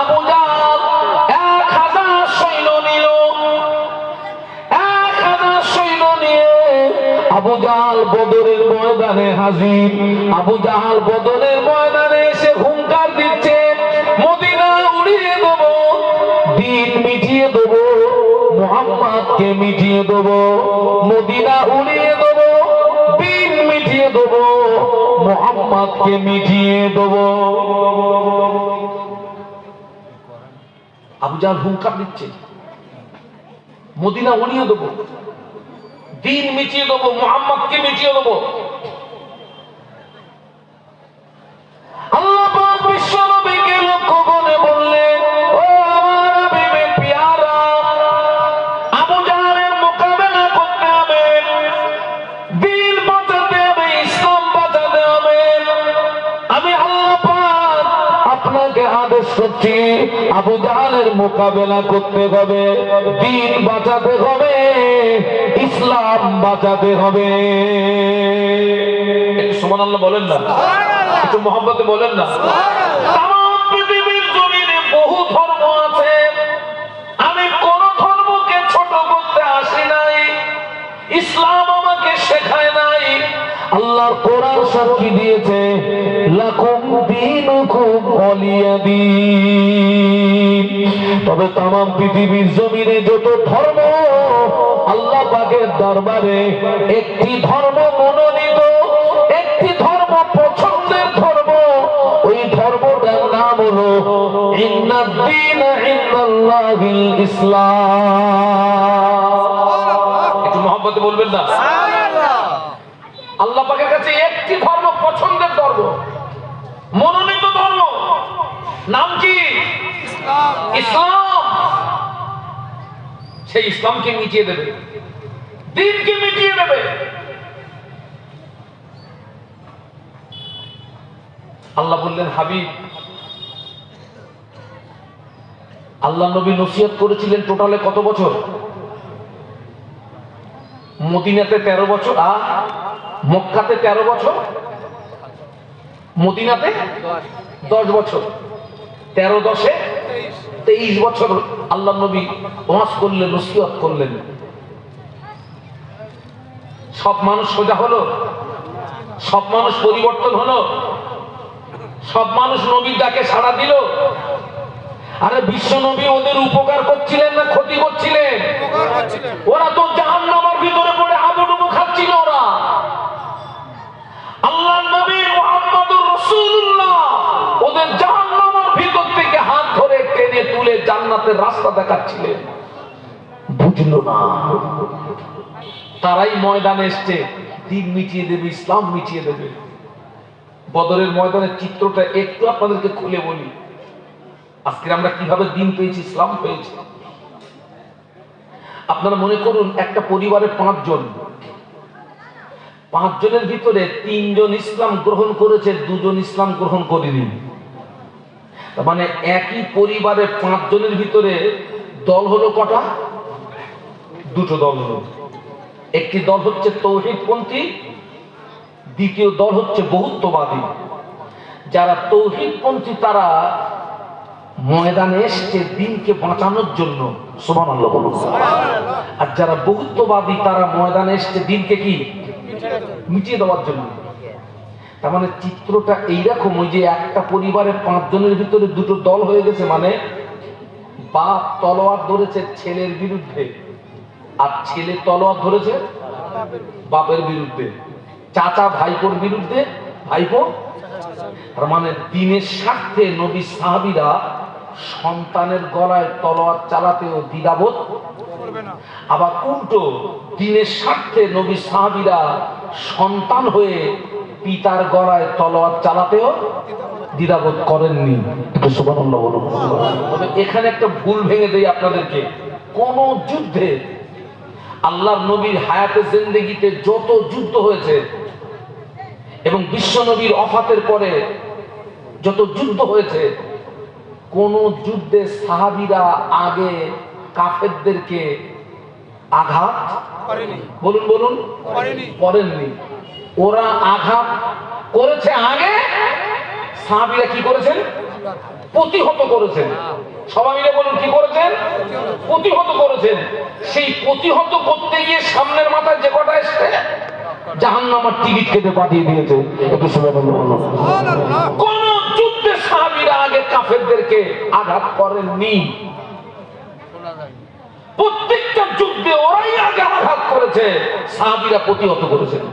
আবু জাহল 1000 সৈন্য নিল, 1000 সৈন্য নিয়ে আবু জাহল বদরের ময়দানে হাজির। আবু জাহল বদরের ময়দানে এসে হুঙ্কার দিচ্ছে, মদিনা উড়িয়ে দেব, দিন মিটিয়ে দেব, মুহাম্মদকে মিটিয়ে দেব, মদিনা উড়িয়ে দেব, দিন মিটিয়ে দেব, মুহাম্মদকে মিটিয়ে দেব। আবু জাহল হুঙ্কার দিচ্ছে, মদিনা উড়িয়ে দেব, দিন মিটিয়ে দেবো, মুহাম্মদকে মিটিয়ে দেবো। আল্লাহ পাক বিশ্ব নবীকে লক্ষ্য করে বললেন, ও আমার হাবিবে পিয়ারা, আবু জাহলের মোকাবেলা করতে হবে, দিন বাঁচাতে হবে, ইসলাম বাঁচাতে হবে। আমি আল্লাহ পাক আপনাকে আদেশ করছি, আবু জাহলের মোকাবেলা করতে হবে, দিন বাঁচাতে হবে, ইসলাম বাঁচাতে হবে। একটু সুবহানাল্লাহ বলেন না, একটু মহব্বতে বলেন না। তামাম পৃথিবীর জমিনে বহু ধর্ম আছে, আমি কোন ধর্মকে ছোট করতে আসি নাই, ইসলাম আমাকে শেখায় নাই। আল্লাহর কোরআন সাক্ষী দিয়েছে, লাকুম দীনুকুম ওয়ালিয়া দীন। তবে তামাম পৃথিবীর জমিনে যত ধর্ম, আল্লাহ পাকের দরবারে একটি ধর্ম মনোনীত, একটি ধর্ম পছন্দের ধর্ম, ওই ধর্মটার নাম হলো ইন্নাদ-দীনা ইনদাল্লাহিল ইসলাম। একটু মহব্বতে বলবেন না? আল্লাহ পাকের কাছে একটি ধর্ম পছন্দের ধর্ম, মনোনীত ধর্ম, নাম কি? ইসলাম। সেই ইসলামকে মিটিয়ে দেবে, দ্বীনকে মিটিয়ে দেবে। আল্লাহ বললেন, হাবিব, আল্লাহ নবী নসিহত করেছিলেন টোটালে কত বছর? মদিনাতে 13 বছর, আর মক্কাতে 13 বছর, মদিনাতে 10 বছর, 13 10 23 বছর আল্লাহ নবী ওয়াজ করলেন, নসিহত করলেন। সব মানুষ সোজা হলো? সব মানুষ পরিবর্তন হলো? সব মানুষ নবীর ডাকে সাড়া দিল? আরে বিশ্ব নবী ওদের উপকার করছিলেন না ক্ষতি করছিলেন? ওরা তো জাহান্নামের ভিতরে পড়ে হাবুডুবু খাচ্ছিল। ওরা আল্লাহ নবী মুহাম্মদুর রাসূলুল্লাহ ওদের জাহান্নামের ভিতর থেকে হাত ধরে টেনে তুলে জান্নাতের রাস্তা দেখাচ্ছিলেন। বুঝলো না, তারাই ময়দানে এসছে, দিন মিটিয়ে দেবে, ইসলাম মিটিয়ে দেবে। বদরের ময়দানের চিত্রটা একটু আপনাদেরকে খুলে বলি, আজকে আমরা কিভাবে দিন পেয়েছি, ইসলাম পেয়েছি। আপনারা মনে করুন একটা পরিবারে 5 জন, 5 জনের ভিতরে 3 জন ইসলাম গ্রহণ করেছে, 2 জন ইসলাম গ্রহণ করেনি। মানে একই পরিবারে 5 জনের ভিতরে দল হলো কটা? দুটো দল হলো। একটি দল হচ্ছে তৌহিদপন্থী, দ্বিতীয় দল হচ্ছে বহুত্ববাদী। যারা তৌহিদপন্থী তারা ময়দানে এসছে দিনকে বাঁচানোর জন্য, সুবহানাল্লাহ বলুন। আর যারা বহুত্ববাদী তারা ময়দানে এসছে দিনকে কি মিটিয়ে দেওয়ার জন্য। তার মানে চিত্রটা এইরকম, ওই যে একটা পরিবারে 5 জনের ভিতরে দুটো দল হয়ে গেছে, মানে বাপ তলোয়ার ধরেছে ছেলের বিরুদ্ধে আর ছেলে তলোয়ার ধরেছে বাপের বিরুদ্ধে, চাচা ভাইপোর বিরুদ্ধে ভাইপো। তার মানে দ্বীনের স্বার্থে নবী সাহাবীরা সন্তানের গলায় তলোয়ার চালাতেও দ্বিধাবোধ করবে না, আবার উল্টো দ্বীনের স্বার্থে নবী সাহাবীরা সন্তান হয়ে পিতার গলায় তলোয়ার চালাতেও দ্বিধাবোধ করেননি। একটু সুবহানাল্লাহ বলুন। তবে এখানে একটা ভুল ভেঙে দেই আপনাদেরকে, কোন যুদ্ধে আল্লাহর নবীর হায়াতে জিন্দেগিতে যত যুদ্ধ হয়েছে এবং বিশ্ব নবীর ওফাতের পরে যত যুদ্ধ হয়েছে, কোন যুদ্ধে সাহাবীরা আগে কাফেরদেরকে আঘাত করেনি। বলুন বলুন, করেননি। ওরা আঘাত করেছে আগে, সাহাবীরা কি করেছেন? প্রতিহত করেছেন। সবাই মিলে বলুন, কি করেছেন? প্রতিহত করেছেন। সেই প্রতিহত করতে গিয়ে সামনের মাথায় যে কটা এসছে জাহান্নামের টিকিট কেটে পাঠিয়ে দিয়েছে। একটু সুবহানাল্লাহ বলুন। কোন যুদ্ধে সাহাবীরা আগে কাফেরদেরকে আঘাত করেননি, প্রত্যেকটা যুদ্ধে ওরাই আগে আঘাত করেছে, সাহাবীরা প্রতিহত করেছেন।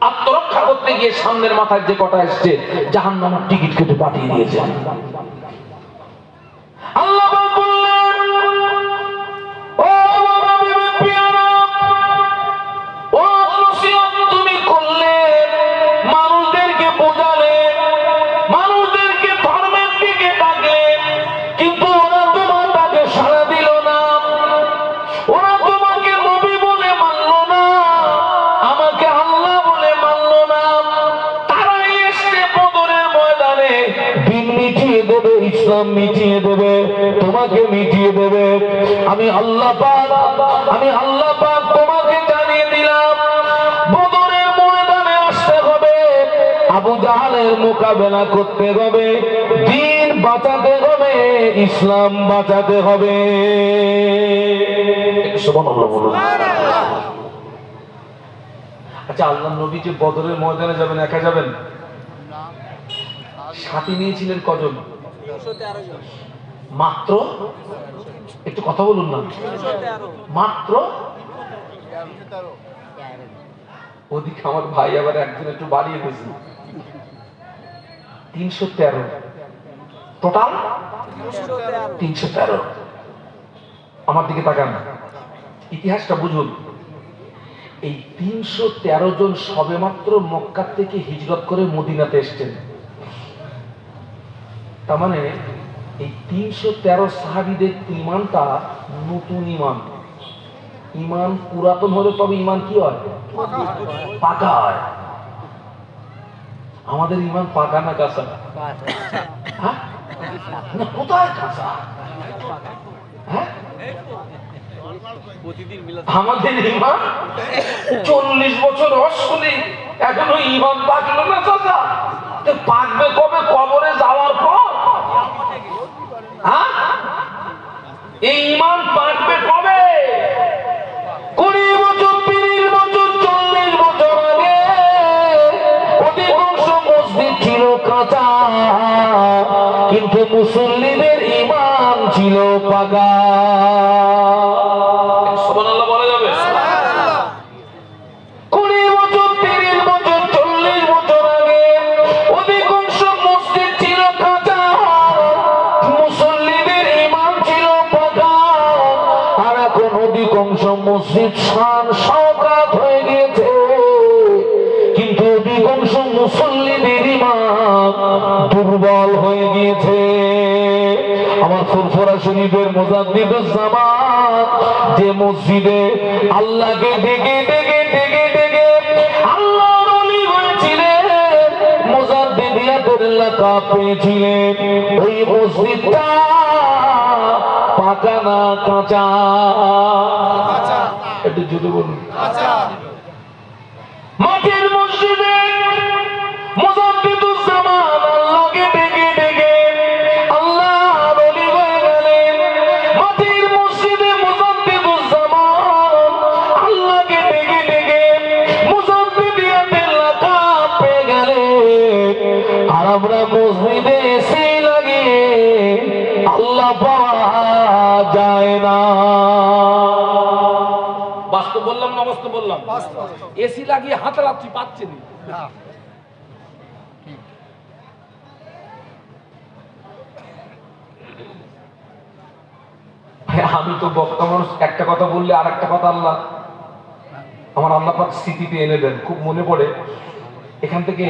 আত্মরক্ষা করতে গিয়ে সামনের মাথায় যে কটা এসছে জাহান্নামের টিকিট কেটে পাঠিয়ে দিয়েছে। আল্লাহ বললেন, ও প্রিয়রা, ও নসিহত তুমি করলে, মানুষদেরকে বোঝালে, মানুষদেরকে ধর্মের দিকে ডাকলে, কিন্তু ওরা তোমার ডাকে সাড়া দিল না, ওরা তোমাকে নবী বলে মানল না, আমাকে আল্লাহ বলে মানল না। তারাই এসে বদরের ময়দানে দিন মিটিয়ে দেবে, ইসলাম মিটিয়ে দেবে, তোমাকে মিটিয়ে দেবে। আমি আল্লাহ পাক তোমাকে জানিয়ে দিলাম, বদরের ময়দানে আসতে হবে, আবু জাহালের মোকাবেলা করতে হবে, দিন বাঁচাতে হবে, ইসলাম বাঁচাতে হবে। সুবহানাল্লাহ বলুন। আচ্ছা, আল্লাহর নবী যে বদরের ময়দানে যাবেন, একা যাবেন? সাথী নিয়েছিলেন কজন? মাত্র, একটু কথা বলুন না, মাত্র। ওদিকে আমার ভাই আবার একজন একটু বাড়িয়ে দিয়েছে, 313 টোটাল, 313। আমার দিকে তাকান, ইতিহাসটা বুঝুন। এই 313 জন সবেমাত্র মক্কা থেকে হিজরত করে মদিনাতে এসেছেন। তার মানে এই 313 সাহাবীদের ইমানটা নতুন ইমান। ইমান পুরাতন হলে তবে ইমান কি হয়? পাকা হয়। আমাদের ইমান পাকা না কাঁচা? হ্যাঁ, না কোথায় কাঁচা? হ্যাঁ, আমাদের ইমান 40 বছর অশুনি, এখনো ইমান পাকলো না চাচা। পাকবে কবে? কবরে যাওয়ার পর। হ্যাঁ, এই ইমান পাকবে কবে? 20 বছর, 30 বছর, 40 বছর আগে অধিকাংশ মসজিদ ছিল কাঁচা, কিন্তু মুসল্লিদের ইমান ছিল পাকা। সুবহানাল্লাহ বলা যাবে? 20 বছর, 30 বছর, 40 বছর আগে অধিকাংশ মসজিদ ছিল কাঁচা, মুসল্লিদের ইমান ছিল পাকা। আর এখন অধিকাংশ মসজিদ শান শওকত হয়ে গিয়েছে, কিন্তু অধিকাংশ মুসল্লিদের ইমান দুর্বল হয়ে গিয়েছে। আমার ফুরফুরা শরীফের মুজাদ্দিদুজ জামান যে মসজিদে আল্লাহকে ডেকে ডেকে ডেকে ডেকে আল্লাহর ওলি হয়েছিলেন, মুজাদ্দিদিয়াতের লাকাব পেয়েছিলেন ওই মসজিদটা পাকা না কাঁচা? একটু জুড়ে বলুন। মাটির মসজিদে মুজাদ্দিদুজ্জামান আল্লাহকে ডেকে ডেকে আল্লাহ বলি হয়ে গেলেন। মাটির মসজিদে মুজাদ্দিদুজ্জামান আল্লাহকে ডেকে ডেকে মুজাদ্দিদিয়াতের লাকাব পেয়ে গেলেন। আর আমরা মসজিদে এসি লাগিয়ে আল্লাহ পাওয়া যায় না। বাস্তব বললাম না বাস্তব বললাম? এসি লাগিয়ে হাতে লাগছি পাচ্ছি না। আমি তো বক্তা মানুষ, একটা কথা বললে আর একটা কথা আল্লাহ আমার আল্লাহ পাক স্মৃতিতে এনে দেন। খুব মনে পড়ে এখান থেকে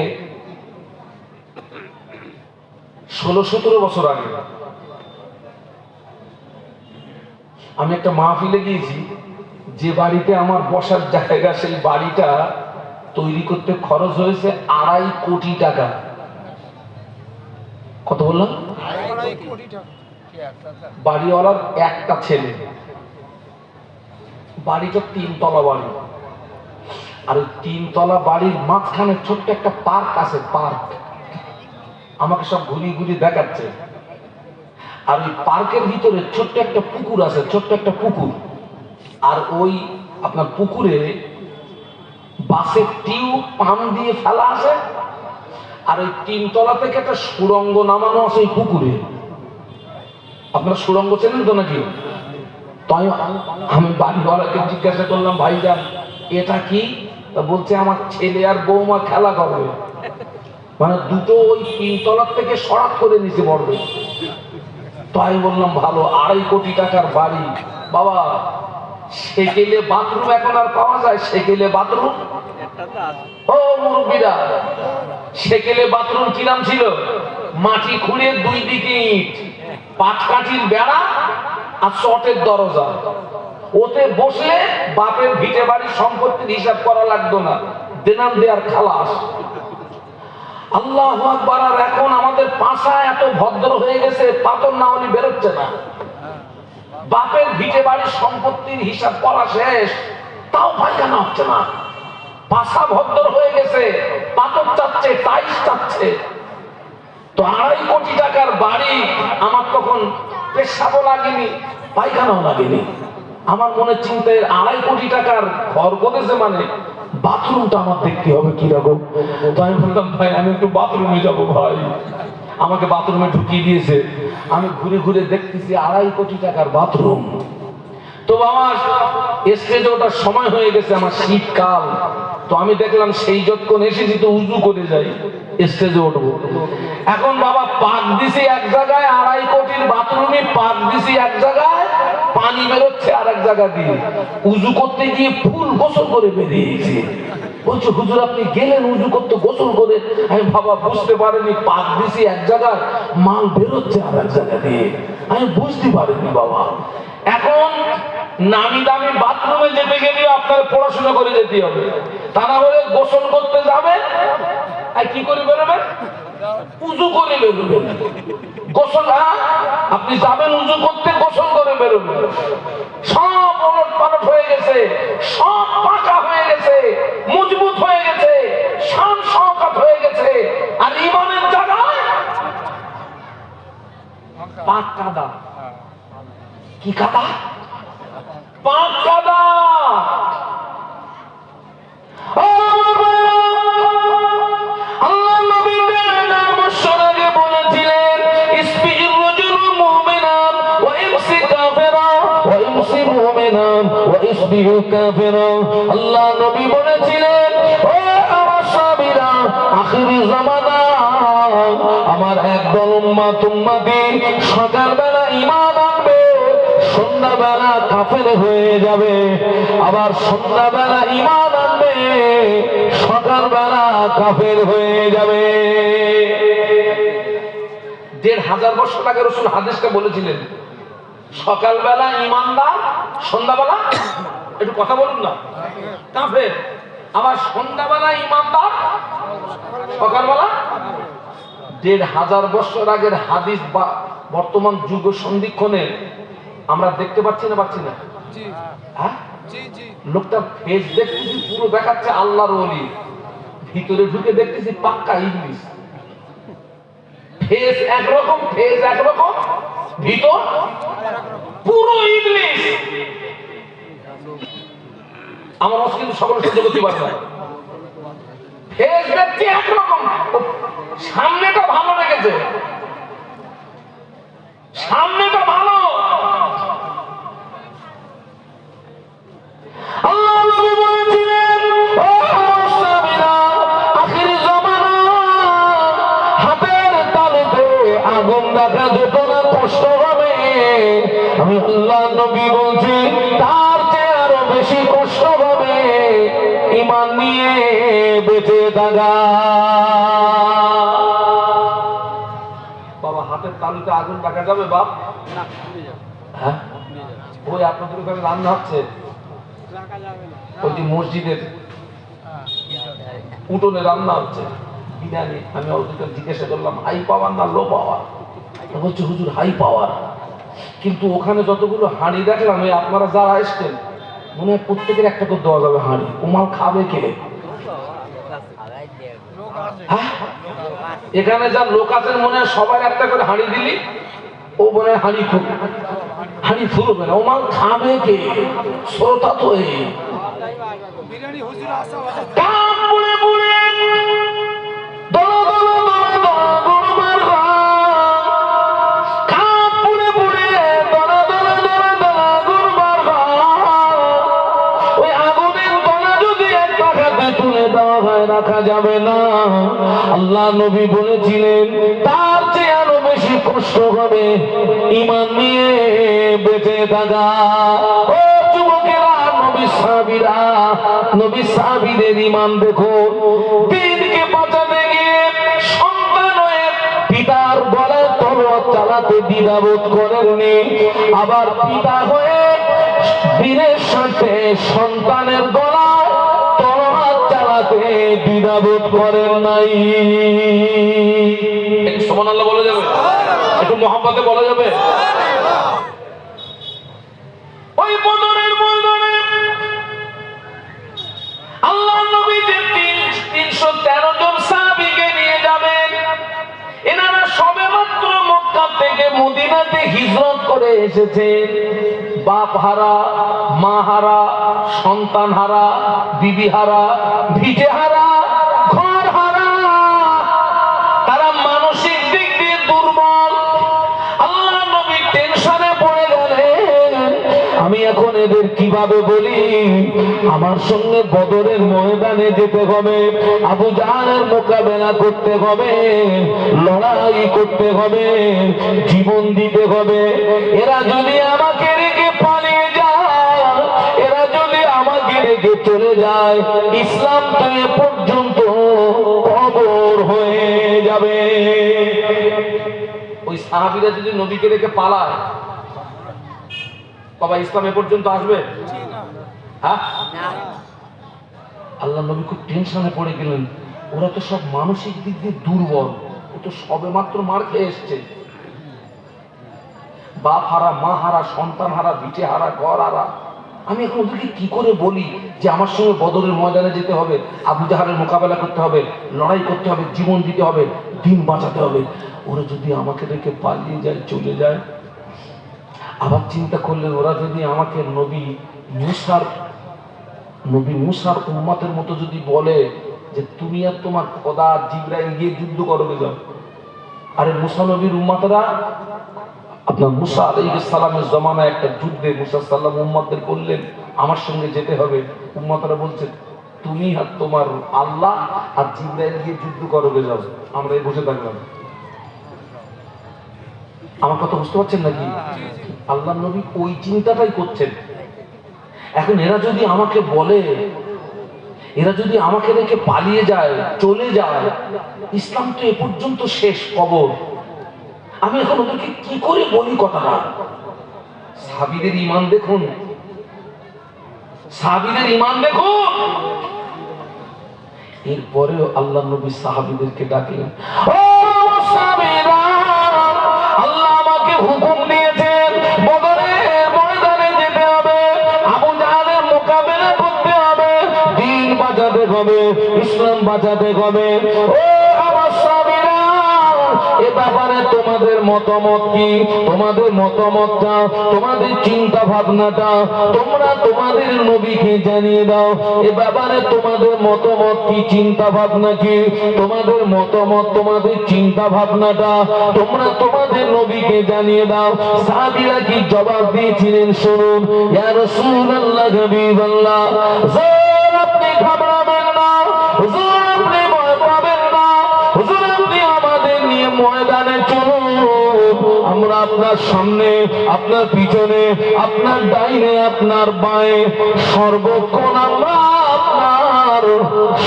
16-17 বছর আগে আমি একটা মাহফিলে গিয়েছি। যে বাড়িতে আমার বসার জায়গা, সেই বাড়িটা তৈরি করতে খরচ হয়েছে 2.5 কোটি টাকা। কত বললাম? 2.5 কোটি টাকা। বাড়িওয়ালার একটা ছেলে, বাড়িটা 3 তলা বাড়ি, আর ওই 3 তলা বাড়ির মাঝখানে ছোট্ট একটা পার্ক আছে। পার্ক আমাকে সব ঘুরিয়ে ঘুরিয়ে দেখাচ্ছে। আর ওই পার্কের ভিতরে ছোট্ট একটা পুকুর আছে, ছোট্ট একটা পুকুর। আর ওই আপনার পুকুরে বাঁশের টিউব পাম দিয়ে ফেলা আছে। আর ওই 3 তলা থেকে একটা সুড়ঙ্গ নামানো আছে ওই পুকুরে। আপনার সুড়ঙ্গ চেনেন তো নাকি? তাই আমি বাড়িওয়ালাকে জিজ্ঞাসা করলাম, ভাইজান এটা কি? তা বলছে আমার ছেলে আর বৌমা খেলা করবে, মানে দুটো ওই 3 তলার থেকে সরাত করে নিচে পড়বে। তাই বললাম ভালো, 2.5 কোটি টাকার বাড়ি। বাবা সেকেলে বাথরুম এখন আর পাওয়া যায়? সেকেলে বাথরুম, ও মুরব্বীরা, সেকেলে বাথরুম কি নাম ছিল? মাটি খুঁড়ে 2 দিকে ইট, 5 কাঠির বেড়া আর চটের দরজা। ওতে বসলে বাপের ভিটে বাড়ির সম্পত্তির হিসাব করা লাগতো না, দেনাম দেয়ার খালাস। আল্লাহু আকবার। আর এখন আমাদের পাশা এত ভদ্র হয়ে গেছে, পাথর না হলে বেরোচ্ছে না। বাপের ভিটে বাড়ির সম্পত্তির হিসাব করা শেষ, তাও পায়খানা হচ্ছে না। পাশা ভদ্র হয়ে গেছে, পাথর চাচ্ছে, টাইস চাচ্ছে। তো 2.5 কোটি টাকার বাড়ি, আমার তখন পেশাবও লাগেনি, পায়খানাও লাগেনি। আমার মনে চিন্তায় 2.5 কোটি টাকার ঘর করেছে, মানে বাথরুমটা আমার দেখতে হবে কিরকম। তো আমি বললাম, ভাই আমি একটু বাথরুমে যাবো ভাই। আমাকে বাথরুমে ঢুকিয়ে দিয়েছে। আমি ঘুরে ঘুরে দেখতেছি 2.5 কোটি টাকার বাথরুম। তো বাবা স্টেজে ওঠার সময় হয়ে গেছে, আমার শীতকাল। তো আমি দেখলাম সেই যতক্ষণ এসেছি তো উজু করে যাই, স্টেজে উঠবো। এখন বাবা পাক দিছি এক জায়গায়, 2.5 কোটির বাথরুমে পাক দিছি এক জায়গায়, পানি বেরোচ্ছে আর এক জায়গা দিয়ে। উজু করতে গিয়ে ফুল গোসল করে বেরিয়েছি। বলছে হুজুর আপনি গেলেন উজু করতে গোসল করে? আমি বাবা বুঝতে পারিনি, পাক দিছি এক জায়গায়, মাল বেরোচ্ছে আর এক জায়গা দিয়ে। আমি বুঝতে পারিনি বাবা। এখন নামি দামি বাথরুমে যেতে গেলে আপনার পড়াশোনা করে যেতে হবে, তা না হলে গোসল করতে যাবে আর কি করে বেরোবেন? উজু করে বেরোবেন। গোসল, আপনি যাবেন উজু করতে, গোসল করে বেরোবেন। সব ওলট পালট হয়ে গেছে, সব পাকা হয়ে গেছে, মজবুত হয়ে গেছে, শান শওকত হয়ে গেছে। আর ইমানের জায়গায় পাক কাদা। কি কাদা? পাক কাদা। আল্লাহ নবী বলেছিলেন, ইসবির রাজুল মুমিনান ওয়া ইমসি কাফিরা ওয়া ইমসি মুমিনান ওয়া ইসবির কাফিরা। আল্লাহ নবী বলেছিলেন, ও আমার সাহাবীরা, আখিরি জামানা আমার একদল উম্মত উম্মতি সকালবেলা ঈমান আনবে, সন্ধ্যাবেলা কাফের হয়ে যাবে। আবার সন্ধ্যাবেলা ঈমান আনবে, সকালবেলা কাফের হয়ে যাবে। 1500 বছর আগে রাসূল হাদিসটা বলেছিলেন, সকালবেলা ঈমানদার, সন্ধ্যাবেলা একটু কথা বলুন না, কাফের। আবার সন্ধ্যাবেলা ঈমানদার, সকালবেলা। 1500 বছর আগের হাদিস বা বর্তমান যুগ সন্ধিক্ষণে আমরা দেখতে পাচ্ছি না হ্যাঁ? লোকটা ফেস দেখতেছি পুরো দেখাচ্ছে আল্লাহর ওলি, ভিতরে ঢুকে দেখতেছি পাক্কা ইংলিশ। ফেস একরকম, ভিতর পুরো ইংলিশ। আমার অস কিন্তু সকল সহ্য করতে পারবে না। ফেস দেখছি একরকম, সামনেটা ভালো লেগেছে, সামনেটা ভালো। আল্লাহ নবী বলেছিলেন, ও মুসলিমরা, আখির জামানা হাতের তালুতে আগুন দেখা যেত না, কষ্ট হবে। আমি আল্লাহ নবী বলছি, তার চেয়ে আরো বেশি কষ্ট হবে ঈমান নিয়ে বেঁচে থাকা। বাবা, হাতের তালুতে আগুন দেখা যাবে বাপ? হ্যাঁ, ওই আপনাদের ওখানে রান্না হচ্ছে, ওই যে মসজিদের উঠোনে রান্না হচ্ছে বিরিয়ানি। আমি ওদেরকে জিজ্ঞাসা করলাম হাই পাওয়ার না লো পাওয়ার? বলছে হুজুর হাই পাওয়ার। কিন্তু ওখানে যতগুলো হাঁড়ি দেখলাম, এই আপনারা যারা এসছেন মনে হয় প্রত্যেকের একটা করে দেওয়া যাবে হাঁড়ি। ওমাল খাবে কে? হ্যাঁ? এখানে যা লোক আছেন মনে হয় সবাই একটা করে হাঁড়ি দিলি ও মনে হয় হাঁড়ি ফুরবে না। ওমাল খাবে কে? শ্রোতা তো এই কাপ পুড়ে পুড়ে দলা দলা দলা দলা গরমার কাপ পুড়ে পুড়ে দলা দলা দলা দলা গরমার। ওই আগুনের দলা যদি এক পাখাতে তুলে দেওয়া হয়, রাখা যাবে না। আল্লাহ নবী বলেছিলেন, তার চেয়ে আরো বেশি কষ্ট হবে ঈমান নিয়ে বেঁচে থাকা। ও যুবকেরা, নবী সাহাবীদের ঈমান দেখো। দিনকে বাঁচাতে গিয়ে সন্তান হয়ে পিতার গলায় তলোয়ার চালাতে দ্বিধাবোধ করেননি, আবার পিতা হয়ে দিনের সাথে সন্তানের গলায় তলোয়ার চালাতে দ্বিধাবোধ করেন নাই। সুবহানাল্লাহ বলা যাবে? একটু মহব্বতে বলা যাবে? ওই বদরের ময়দানে আল্লাহ নবী যে 313 জন সাহাবীকে নিয়ে যাবেন, এনারা সবেমাত্র মক্কা থেকে মদিনাতে হিজরত করে এসেছেন। বাপ হারা, মা হারা, সন্তান হারা, বিবি হারা, ভিটে হারা, ঘর হারা। তারা মানসিক দিক দিয়ে দুর্বল। আল্লাহ নবী টেনশনে পড়ে গেলেন, আমি এখন এদের কিভাবে বলি? আমার সঙ্গে বদরের ময়দানে যেতে হবে, আবু জাহলের মোকাবেলা করতে হবে, লড়াই করতে হবে, জীবন দিতে হবে। এরা যদি আমাকে রেখে পালিয়ে যায়, এরা যদি আমাকে রেখে চলে যায়, ইসলাম তো এ পর্যন্ত কবর হয়ে যাবে। ওই সাহাবীরা যদি নবীকে রেখে পালায়, বাবা ইসলাম এ পর্যন্ত আসবে? হ্যাঁ? আল্লাহ নবী খুব টেনশনে পড়ে গেলেন। ওরা তো সব মানসিক দিক দিয়ে দুর্বল, ও তো সবে মাত্র মার খেয়ে এসছে। বাপ হারা, মা হারা, সন্তান হারা, ভিটে হারা, ঘর হারা। আমি এখন ওদেরকে কি করে বলি যে আমার সঙ্গে বদরের ময়দানে যেতে হবে, আবু জাহলের মোকাবেলা করতে হবে, লড়াই করতে হবে, জীবন দিতে হবে, দিন বাঁচাতে হবে? ওরা যদি আমাকে রেখে পালিয়ে যায়, চলে যায়। আবার চিন্তা করলেন, ওরা যদি আমাকে নবী মুসার উম্মতের মতো যদি বলে যে তুমি আর তোমার খোদা জিবরাইল গিয়ে যুদ্ধ করবে যাও। আরে মুসা নবীর উম্মতরা, আপনার মুসা আলাইহিস সালামের জমানায় একটা যুদ্ধে মুসা সাল্লাম উম্মতদের বললেন আমার সঙ্গে যেতে হবে। উম্মতরা বলছে তুমি আর তোমার আল্লাহ আর জিবরাইল গিয়ে যুদ্ধ করবে যাও, আমরা এই বসে থাকলাম। আমার কথা বুঝতে পারছেন নাকি? আল্লাহ নবী ওই চিন্তাটাই করছেন। এখন এরা যদি আমাকে বলে, এরা যদি আমাকে রেখে পালিয়ে যায়, চলে যায়, ইসলাম তো এ পর্যন্ত শেষ, কবর। আমি এখন ওদেরকে কি করে বলি কথাটা? সাহাবীদের ঈমান দেখুন, সাহাবীদের ঈমান দেখুন। এরপরেও আল্লাহ নবী সাহাবীদেরকে ডাকলেন, ও হবে, ইসলাম বাঁচাতে হবে। ও আমার সাহাবীরা, এ ব্যাপারে তোমাদের মতামত কি? তোমাদের মতামতটা, তোমাদের চিন্তা ভাবনাটা তোমরা তোমাদের নবীকে জানিয়ে দাও। এ ব্যাপারে তোমাদের মতামত কি, চিন্তা ভাবনা কি? তোমাদের মতামত, তোমাদের চিন্তা ভাবনাটা তোমরা তোমাদের নবীকে জানিয়ে দাও। সাহাবীরা কি জবাব দিয়েছিলেন শুনুন। ইয়া রাসূলুল্লাহ, হাবিবাল্লাহ, হুজুর আপনি ঘাবড়াবেন না, হুজুর আপনি ভয় পাবেন না, হুজুর আপনি আমাদের নিয়ে ময়দানে চলুন। আমরা আপনার সামনে, আপনার পিছনে, আপনার ডাইনে, আপনার বাঁয়ে সর্বক্ষণ আমরা আপনার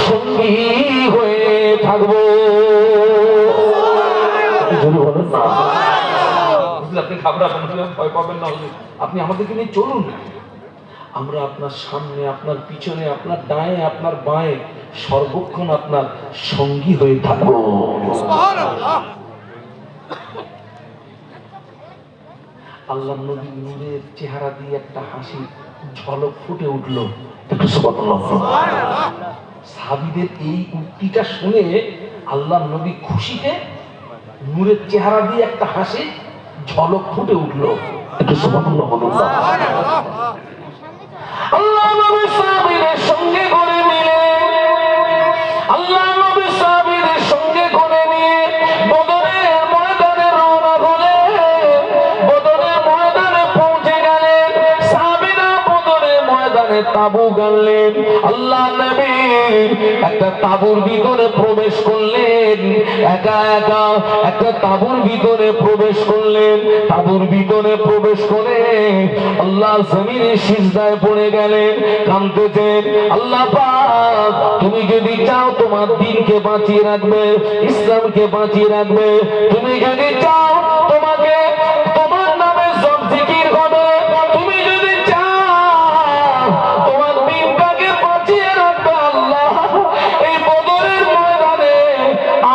সঙ্গী হয়ে থাকবো। আপনি ঘাবড়াবেন না, ভয় পাবেন না, আপনি আমাদেরকে নিয়ে চলুন। আমরা আপনার সামনে, আপনার পিছনে, আপনার ডায়ে, আপনার বাঁয়ে সর্বক্ষণ আপনার সঙ্গী হয়ে থাকবো। আল্লাহ নবী নূরের চেহারা দিয়ে একটা হাসি ঝলক ফুটে উঠলো। সাহাবীদের এই উক্তিটা শুনে আল্লাহ নবী খুশিতে নূরের চেহারা দিয়ে একটা হাসি ঝলক ফুটে উঠলো। একটু সুবহানাল্লাহ বলুন। আল্লাহ নবী সাহাবীদের সঙ্গে করে নিয়ে, আল্লাহ নবী সাহাবীদের সঙ্গে করে নিয়ে বদরের ময়দানে রওনা হলেন। বদরের ময়দানে পৌঁছে গেলেন। সাহাবীরা বদরের ময়দানে তাবু গাড়লেন। আল্লাহ নবী একটা তাবুর ভিতরে প্রবেশ করলেন। একা একা একটা তাবুর ভিতরে প্রবেশ করলেন। তাবুর ভিতরে প্রবেশ করে আল্লাহ জমিনে সিজদায় পড়ে গেলেন, কাঁদতেছেন। আল্লাহ পাক, তুমি যদি চাও তোমার দ্বীনকে বাঁচিয়ে রাখবে, ইসলামকে বাঁচিয়ে রাখবে, তুমি যদি চাও তোমাকে তোমার নামে সব জিকির হবে, তুমি যদি চাও তোমার দ্বীনটাকে বাঁচিয়ে রাখবে, আল্লাহ এই বদরের ময়দানে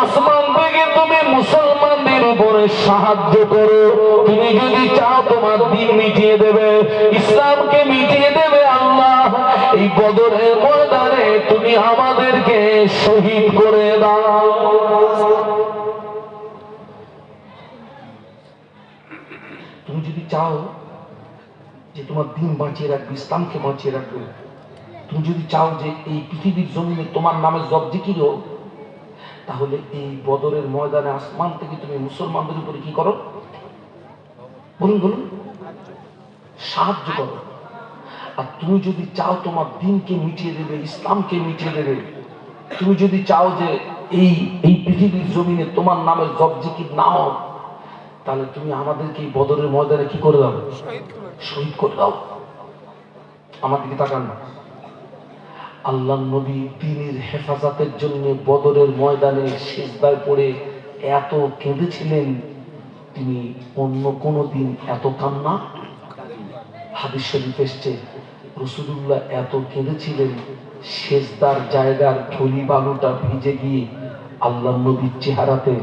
আসমান থেকে তুমি মুসলমানদের উপরে সাহায্য করো। তুমি যদি চাও তোমার দ্বীন মিটিয়ে দেবে, ইসলামকে মিটিয়ে দেবে, আল্লাহ এই বদরের ময়দানে তুমি আমাদেরকে শহীদ করে দাও। তুমি যদি চাও যে তোমার দ্বীন বাঁচিয়ে রাখবে, ইসলামকে বাঁচিয়ে রাখবে, তুমি যদি চাও যে এই পৃথিবীর জমিনে তোমার নামে জব জিকির হোক, তাহলে এই বদরের ময়দানে আসমান থেকে তুমি মুসলমানদের উপরে কি করো? বলুন বলুন, সাহায্য করো। আর তুমি যদি চাও তোমার দ্বীনকে মিটিয়ে দেবে, ইসলামকে মিটিয়ে দেবে, তুমি যদি চাও যে এই পৃথিবীর জমিনে তোমার নামের জব জিকির না হোক, তাহলে তুমি আমাদেরকে এই বদরের ময়দানে কি করে দাও? শহীদ করে দাও। আমার দিকে তাকান না। আল্লাহ নবী দ্বীনের হেফাজতের জন্য বদরের ময়দানে সিজদায় পড়ে এত কেঁদেছিলেন, তিনি অন্য কোনো দিন এত কান্না, হাদিস শরীফ এসেছে রাসূলুল্লাহ এত কেঁদেছিলেন, সিজদার জায়গার ধুলি বালুটা ভিজে গিয়ে আল্লাহ নবীর চেহারাতে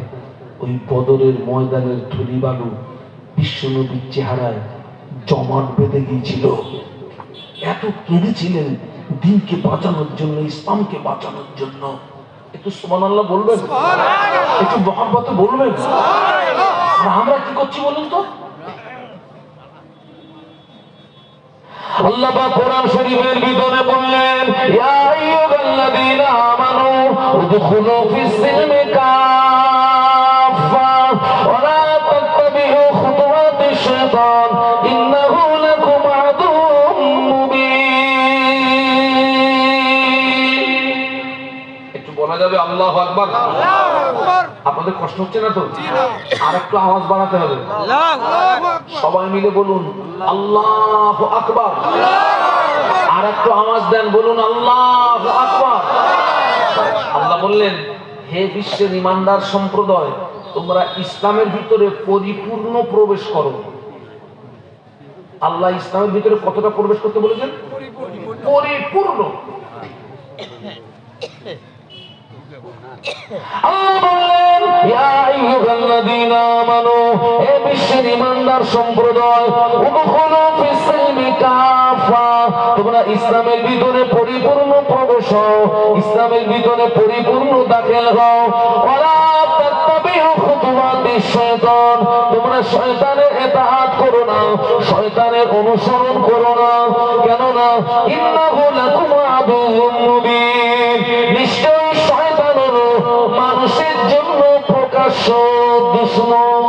ওই বদরের ময়দানের ধুলি বালু বিশ্ব নবীর চেহারায় জমাট বেঁধে গিয়েছিল। এত কেঁদেছিলেন দ্বীনকে বাঁচানোর জন্য, ইসলামকে বাঁচানোর জন্য। একটু সুবহানাল্লাহ বলবেন, একটু মহব্বতে বলবেন। আর আমরা কি করছি বলুন তো? আল্লাহ পাক কোরআন শরীফের ভিতরে বললেন, ইয়া আইয়ুহাল্লাযীনা আমানু উদখুলু ফিস-সিলমি কাফা ওয়া লা তাত্তাবিউ খুতুওয়াতিশ শাইতান ইন্নাহু লাকুম আদুউম মুবিন। একটু বলা যাবে আল্লাহু আকবার? আল্লাহু আকবার। আপনাদের কষ্ট হচ্ছে না তো? আর একটু আওয়াজ বাড়াতে হবে। আল্লাহু আকবার। সবাই মিলে বলুন আল্লাহু আকবার। আর একটু আওয়াজ দেন, বলুন আল্লাহু আকবার। আল্লাহ বললেন, হে বিশ্বের ঈমানদার সম্প্রদায়, তোমরা ইসলামের ভিতরে পরিপূর্ণ প্রবেশ করো। আল্লাহ ইসলামের ভিতরে কতটা প্রবেশ করতে বলেছেন? পরিপূর্ণ। আল্লাহ বললেন, ইয়া আইয়ুহাল্লাযীনা আমানু, হে বিশ্বের ঈমানদার সম্প্রদায়, উদখুলু ফিস-সিলমি কাফা, তোমরা ইসলামের ভিতরে পরিপূর্ণ প্রবেশ এসো, ইসলামের ভিতরে পরিপূর্ণ দাখিল হও। ওয়ালা তাত্তাবিউ খুতুওয়াতিশ শাইতান, তোমরা শয়তানের ইতাআত করো না, শয়তানের অনুসরণ করো না। কেননা ইন্নাহু লাকুম আদুউম মুবিন, নিশ্চয়ই শয়তান হলো মানুষের জন্য প্রকাশ্য দুশমন।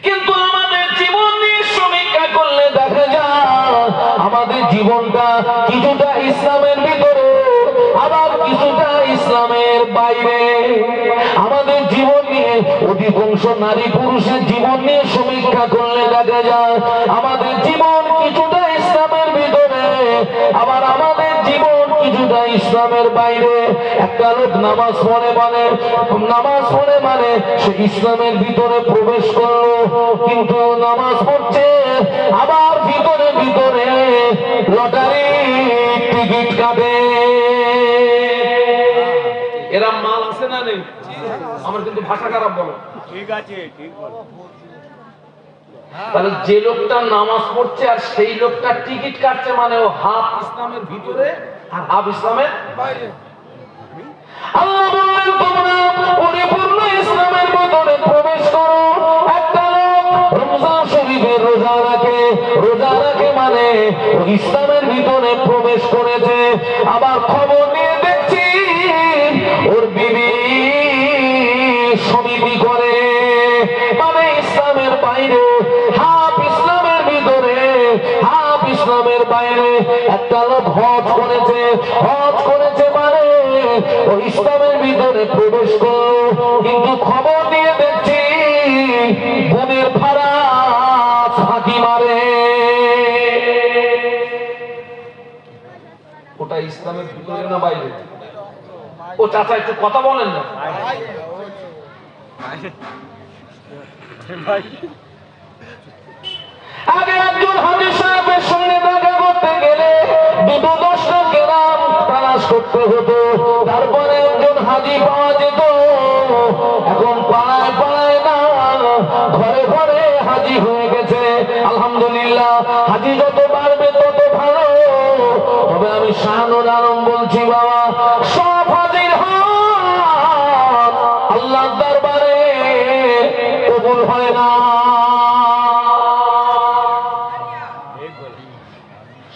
কিন্তু আমাদের জীবন নিয়ে সমীক্ষা করলে দেখা যায় আমাদের জীবনটা কিছুটা ইসলামের ভিতরে, আবার কিছুটা ইসলামের বাইরে। আমাদের জীবন নিয়ে, অধিকাংশ নারী পুরুষের জীবন নিয়ে সমীক্ষা করলে দেখা যায় আমাদের জীবন কিছুটা ইসলামের ভিতরে, আবার আমাদের জীবন কিছুটা ইসলামের বাইরে। একটা লোক নামাজ পড়ে মানে সে ইসলামের ভিতরে প্রবেশ করলো, কিন্তু নামাজ পড়ছে আবার ভিতরে ভিতরে লটারি টিকিট কাটে। এরা মাল আছে না নেই? আমার কিন্তু ভাষা খারাপ বলো। ঠিক আছে, ঠিক বলো। তাহলে যে লোকটা নামাজ পড়ছে আর সেই লোকটা টিকিট কাটছে, মানে ও হাফ ইসলামের ভিতরে আর হাফ ইসলামের বাইরে। আল্লাহ বললেন তোমরা পরিপূর্ণ ইসলামের ভিতরে প্রবেশ করো। একটা লোক রমজান শরীফের রোজা রাখে মানে ও ইসলামের ভিতরে প্রবেশ করেছে। আবার খবর নিয়ে দেখছি ওর বিবি সমিতি করে, মানে ইসলামের বাইরে, হাফ ইসলামের ভিতরে হাফ ইসলামের বাইরে। একটা লোক হজ করেছে মানে ও ইসলামের ভিতরে প্রবেশ করলো, কিন্তু খবর দিয়ে দেখছি বোনের ভাড়া ফাঁকি মারে। ওটা ইসলামের ভিতরে না বাইরে? ও চাচা একটু কথা বলেন না। আগে একজন হাজী সাহেবের সঙ্গে দেখা করতে গেলে 2-10টা গ্রাম তালাশ করতে হতো, তারপরে একজন হাজী পাওয়া যেত। এখন পাড়ায় পাড়ায় না, ঘরে ঘরে হাজী হয়ে গেছে। আলহামদুলিল্লাহ, হাজী যত বাড়বে তত ভালো। তবে আমি শাহানুল আলম বলছি, বাবা সব হাজির হন, আল্লাহর দরবারে কবুল হয় না।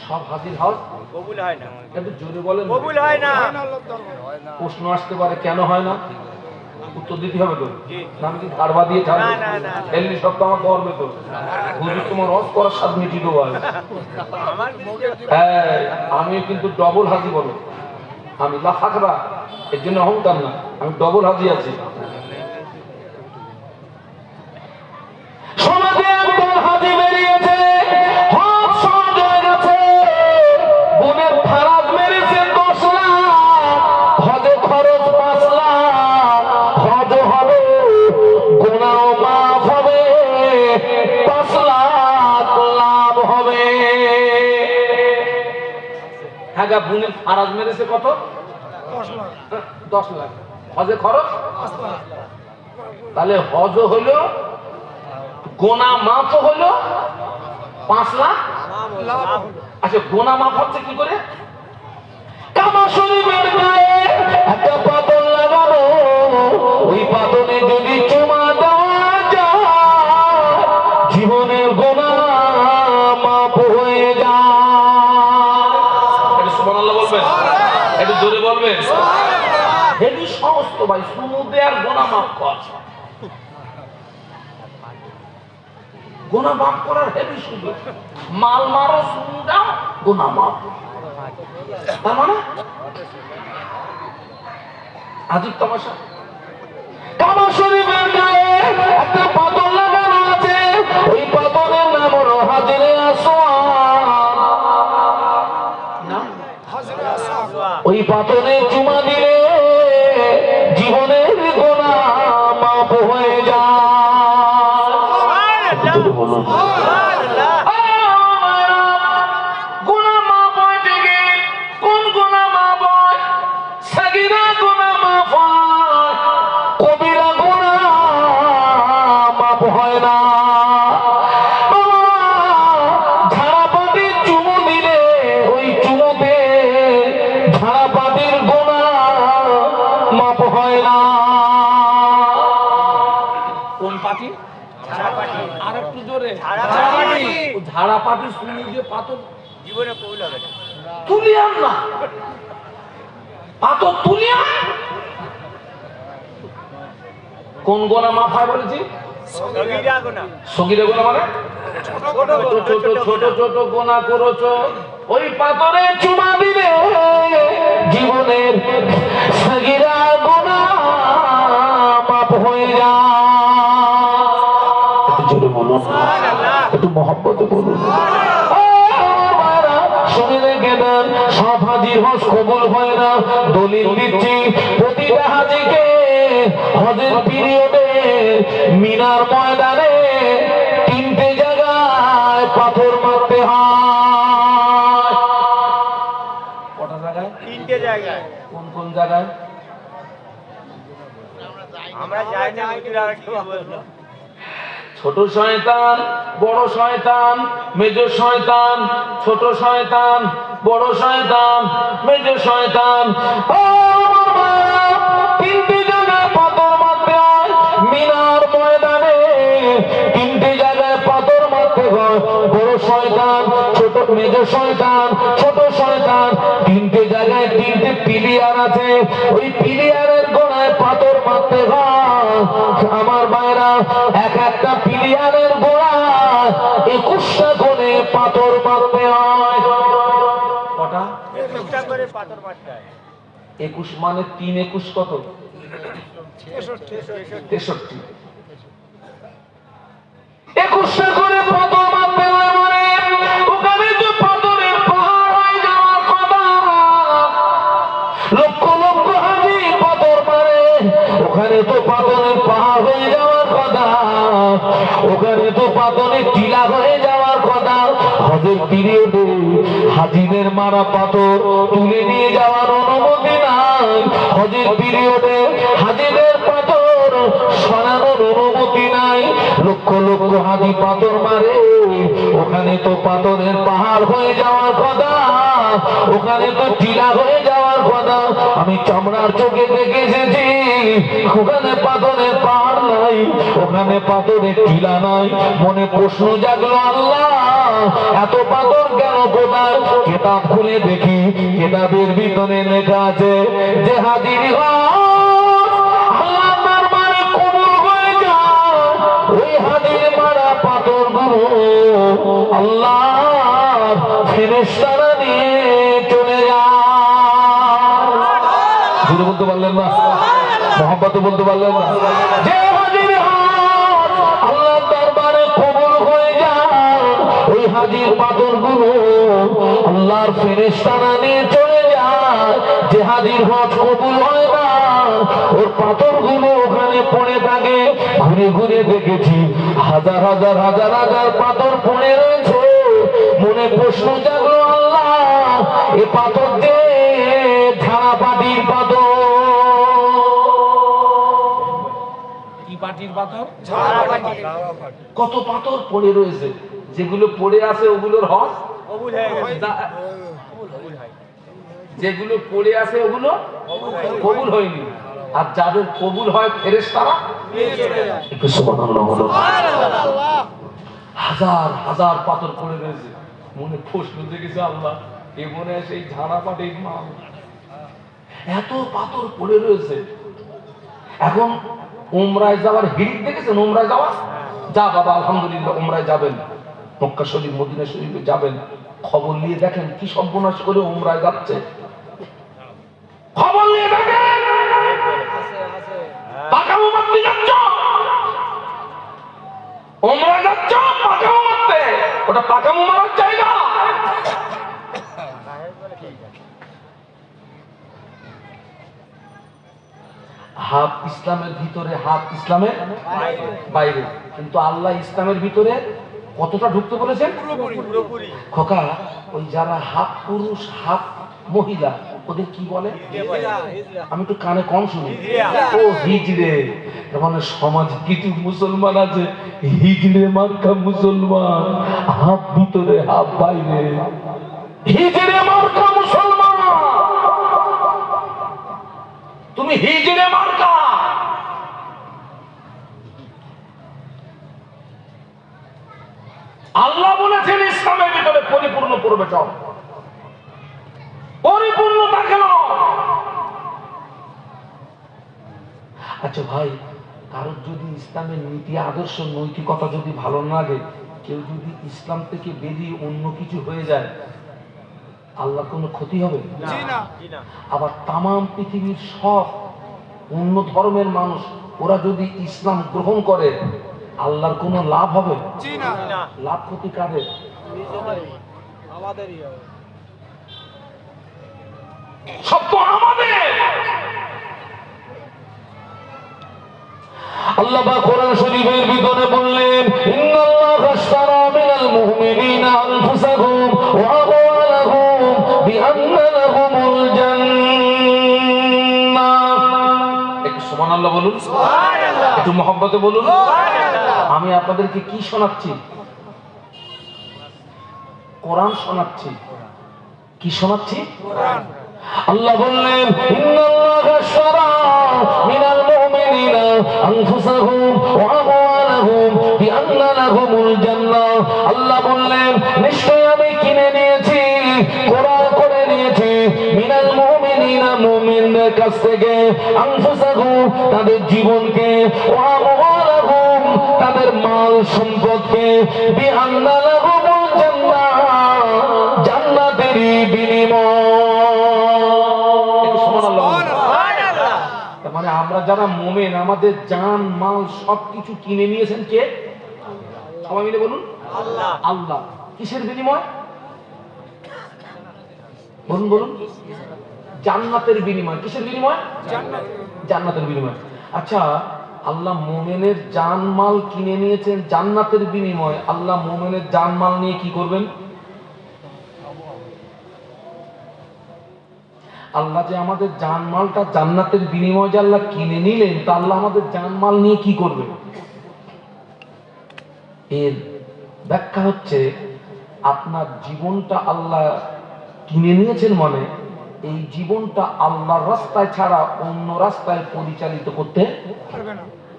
সব হাজির হন, কবুল হয় না। কিন্তু জোরে বলেন, কবুল হয় না। প্রশ্ন আসতে পারে কেন হয় না, উত্তর দিতে হবে তো। জি। আমি কি কারবা দিয়ে ছাড়বো? না, না, না। এমনি সব তো আমার করবে তো। হুজুর তোমার হজ করার স্বাদ মিটিয়ে দেবো আমি। আমার হ্যাঁ, আমি কিন্তু ডবল হাজি বলো। আমি লাফাকরা, এর জন্য অহংকার না, আমি ডবল হাজি আছি। সমাজে একদল হাজি বেরিয়েছে, হজ সহজ হয়ে গেছে। বোনের ফারাজ মেরেছে 10 লাখ, হজে খরচ 5 লাখ। হজ হবে, গুনাহ মাফ হবে, 5 লাখ লাভ হবে। হ্যাঁ, বোনের ফারাজ মেরেছে কত? 10 লাখ। হজে খরচ 5 লাখ। তাহলে হজ হলো, গোনা মাফ হলো 5 লাখ। আচ্ছা, গোনা মাফ হচ্ছে কি করে? কাবা শরীফের গায়ে একটা পাথর লাগানো, ওই পাথরে যদি চুমা দেওয়া যায় জীবনের গোনা মাফ হয়ে যায়। এটা সুবহানাল্লাহ বলবেন, একটু জোরে বলবেন। হেবি সমস্ত ভাই, সুমুদে আর গোনা মাফ কর, গোনা মাফ করার হেবি সুযোগ। মাল মারো, সুমু দাও, গোনা মাফ। তার মানে আজব তামাশা। কাবা শরীফের গায়ে একটা পাথর লাগানো আছে, ওই পাথরের নাম হলো হাজরে আসওয়াদ। ওই পাথরে চুমা দিলে জীবনের গোনা মাফ হয়ে যায়। গুনাহ মাফ হয় ঠিকই, কোন গুনাহ মাফ হয়? সাগীরা গুনাহ মাফ হয়, কবিরা গুনাহ মাফ হয় না। ঝাড়া পাতি চুমু দিলে একটু জোরে। ঝাড়াপাটি। ও ঝাড়াপাটি শুনি দিয়ে পাথর জীবনে কবুল হবে না। তুলি আন না, পাথর তুলি আন। কোন গোনা মাথায় বলেছি? সগীরা গুনাহ। সগীরা গোনা মানে ছোট ছোট ছোট ছোট গোনা করেছো, ওই পাথরে চুমা দিলে জীবনের সগীরা গোনা মাফ হয়ে যায়। একটু জোরে বলুন, একটু মহব্বতে বলুন। শুনে রেখে দেন, সব হাজির হজ কবুল হয় না। দলিল দিচ্ছি, প্রতিটা হাজিকে হজের পিরিয়ডে মিনার ময়দানে 3টে জায়গায় পাথর মারতে হয়। কটা জায়গায়? 3টে জায়গায়। কোন কোন জায়গায়? আমরা যাই না, হুজুর আরেকটু বলবো। ছোট শয়তান, বড় শয়তান, মেজ শয়তান, ছোট শয়তান, বড় শয়তান, মেজ শয়তান। ও বাবা, 3টে জায়গায় পাথর মারতে হয় মিনার ময়দানে। 3টে জায়গায় পাথর মারতে হয়। বড় শয়তান, ছোট মেজ শয়তান, ছোট শয়তান। 3টে জায়গায় 3টে পিলিয়ার আছে, ওই পিলিয়ারের গোড়ায় পাথর মারতে হয়। আমার ভাইরা, এক একটা পিলিয়ারের গোড়ায় 21টা করে পাথর মারতে হয়। কটা? 21টা করে পাথর মারতে হয়। 21 মানে 3 21 কত? 63। 21টা করে পাথর মারতে হয় মানে ওখানে তো পাথরের পাহাড় হয়ে যাওয়ার কথা। লক্ষ লক্ষ হাজি পাথর মারে, ওখানে তো পাথরের পাহাড় হয়ে যাওয়ার কথা। ওখানে তো পাথরের টিলা হয়ে যাওয়ার কথা। হজের পিরিয়ডে হাজিদের মারা পাথর তুলে নিয়ে যাওয়ার অনুমতি নাই। হজের পিরিয়ডে হাজিদের পাথর সরানোর অনুমতি নাই। লক্ষ লক্ষ হাজি পাথর মারে, ওখানে তো পাথরের পাহাড় হয়ে যাওয়ার কথা। ওখানে তো টিলা হয়ে যাওয়ার কথা। আমি চামড়ার চোখে দেখে এসেছি, ওখানে পাথরের পাহাড় নাই, ওখানে পাথরের টিলা নাই। মনে প্রশ্ন জাগলো, আল্লাহ এত পাথর কেন কোথায়? কেতাব খুলে দেখি, কেতাবের ভিতরে লেখা আছে যে হাজির আল্লাহ দরবারে কবুল হয়ে যায় ওই হাজির মারা পাথর গুলো আল্লাহ ফেরেশতারা নিয়ে চলে যায়। জোরে বলতে পারলেন না? মোহাম্মতে বলতে পারলেন না? যে হাজির আল্লাহর দরবারে কবুল হয়ে যায় ওই হাজির পাথর গুলো আল্লাহর ফেরেশতারা নিয়ে চলে যায়। যে হাজির হজ কবুল হয় না, ওর পাথর গুলো ওখানে পড়ে থাকে। ঘুরে ঘুরে দেখেছি হাজার হাজার হাজার হাজার পাথর পড়ে রয়েছে। মনে প্রশ্ন জাগলো, আল্লাহ এ পাথর যে ঝাড়াপাটির পাথর। কি পাটির পাথর? ঝাড়াপাটি। কত পাথর পড়ে রয়েছে, যেগুলো পড়ে আছে ওগুলোর হজ কবুল হয়ে গেছে। যেগুলো পড়ে আছে ওগুলো কবুল হয়নি। আর যাদের কবুল হয় ফেরেশতারা একটু সুবহানাল্লাহ বলো। হাজার হাজার পাথর পড়ে রয়েছে। মনে প্রশ্ন জেগেছে, আল্লাহ এ মনে হয় সেই ঝাড়াপাটির মাল। এত পাথর পড়ে রয়েছে। এখন উমরায় যাওয়ার হিড়িক দেখেছেন? উমরায় যাওয়া, যা বাবা আলহামদুলিল্লাহ উমরায় যাবেন, মক্কা শরীফ মদিনা শরীফে যাবেন, খবর নিয়ে দেখেন কি সর্বনাশ করে উমরায় যাচ্ছে। খবর নিয়ে দেখেন পাকামো মারতে যাচ্ছ, উমরায় যাচ্ছ পাকামো মারতে। ওটা পাকামো মারার জায়গা? হাত ইসলামের ভিতরে, হাত ইসলামের বাইরে। কিন্তু আল্লাহ ইসলামের ভিতরে কতটা ঢুকতে বলেছেন? পুরোপুরি। খোকা, ওই যারা হাফ পুরুষ হাফ মহিলা ওদের কি বলে? আমি একটু কানে কম শুনি। ও হিজড়ে। মানে সমাজ কিছু মুসলমান আছে হিজড়ে মার্কা মুসলমান, হাফ ভিতরে হাফ বাইরে। হিজড়ে মার্কা মুসলমান, তুমি হিজড়ে মার্কা। আল্লাহ বলেছেন ইসলামের ভিতরে পরিপূর্ণ প্রবেশ হবে, পরিপূর্ণ দাখিল হও। আচ্ছা ভাই, কারোর যদি ইসলামের নীতি আদর্শ নৈতিকতা যদি ভালো না লাগে, কেউ যদি ইসলাম থেকে বেরিয়ে অন্য কিছু হয়ে যায়, আল্লাহ কোনো ক্ষতি হবে? আবার তামাম পৃথিবীর সব অন্য ধর্মের মানুষ ওরা যদি ইসলাম গ্রহণ করে, আল্লাহর কোনো লাভ হবে? লাভ ক্ষতি কাদের? সব তো আমাদের। আল্লাহ পাক কোরআন শরীফের ভিতরে বললেন, ইন্নাল্লাহা আশতারা মিনাল মুমিনিনা আনফুসাহুম ওয়া আমওয়ালাহুম বিআন্না লাহুমুল জান্নাহ। একটু সুবহানাল্লাহ বলুন, সুবহানাল্লাহ। একটু মহব্বতে বলুন, সুবহানাল্লাহ। আমি আপনাদেরকে কি শোনাচ্ছি? কোরআন শোনাচ্ছি। কি শোনাচ্ছি? কোরআন। আল্লাহ বললেন, ইন্নাল্লাহা আশতারা মিনাল মুমিনিনা আনফুসাহুম ওয়া আমওয়ালাহুম বিআন্না লাহুমুল জান্নাহ। আল্লাহ বললেন, নিশ্চয় আমি কিনে নিয়েছি, ক্রয় করে নিয়েছি, মিনাল মুমিনিনা মুমিনদের কাছ থেকে, আনফুসাহুম তাদের জীবনকে, ওয়া আমওয়ালাহুম তাদের মাল সম্পদকে, বিআন্না লাহুমুল জান্নাহ জান্নাতের বিনিময়। মানে আমরা যারা মুমিন, আমাদের জান মাল সবকিছু কিনে নিয়েছেন কে? সবাই মিলে বলুন, আল্লাহ। আল্লাহ। কিসের বিনিময়? বলুন বলুন। জান্নাতের বিনিময়। কিসের বিনিময়? জান্নাতের বিনিময়। আচ্ছা, আল্লাহ মুমিনের জান মাল কিনে নিয়েছেন জান্নাতের বিনিময়। আল্লাহ মুমিনের জান মাল নিয়ে কি করবেন? আল্লাহ যে আমাদের জানমালটা জান্নাতের বিনিময়ে যে আল্লাহ কিনে নিলেন, তা আল্লাহ আমাদের জানমাল নিয়ে কি করবে? এর ব্যাখ্যা হচ্ছে, আপনার জীবনটা আল্লাহ কিনে নিয়েছেন মানে এই জীবনটা আল্লাহর রাস্তায় ছাড়া অন্য রাস্তায় পরিচালিত করতে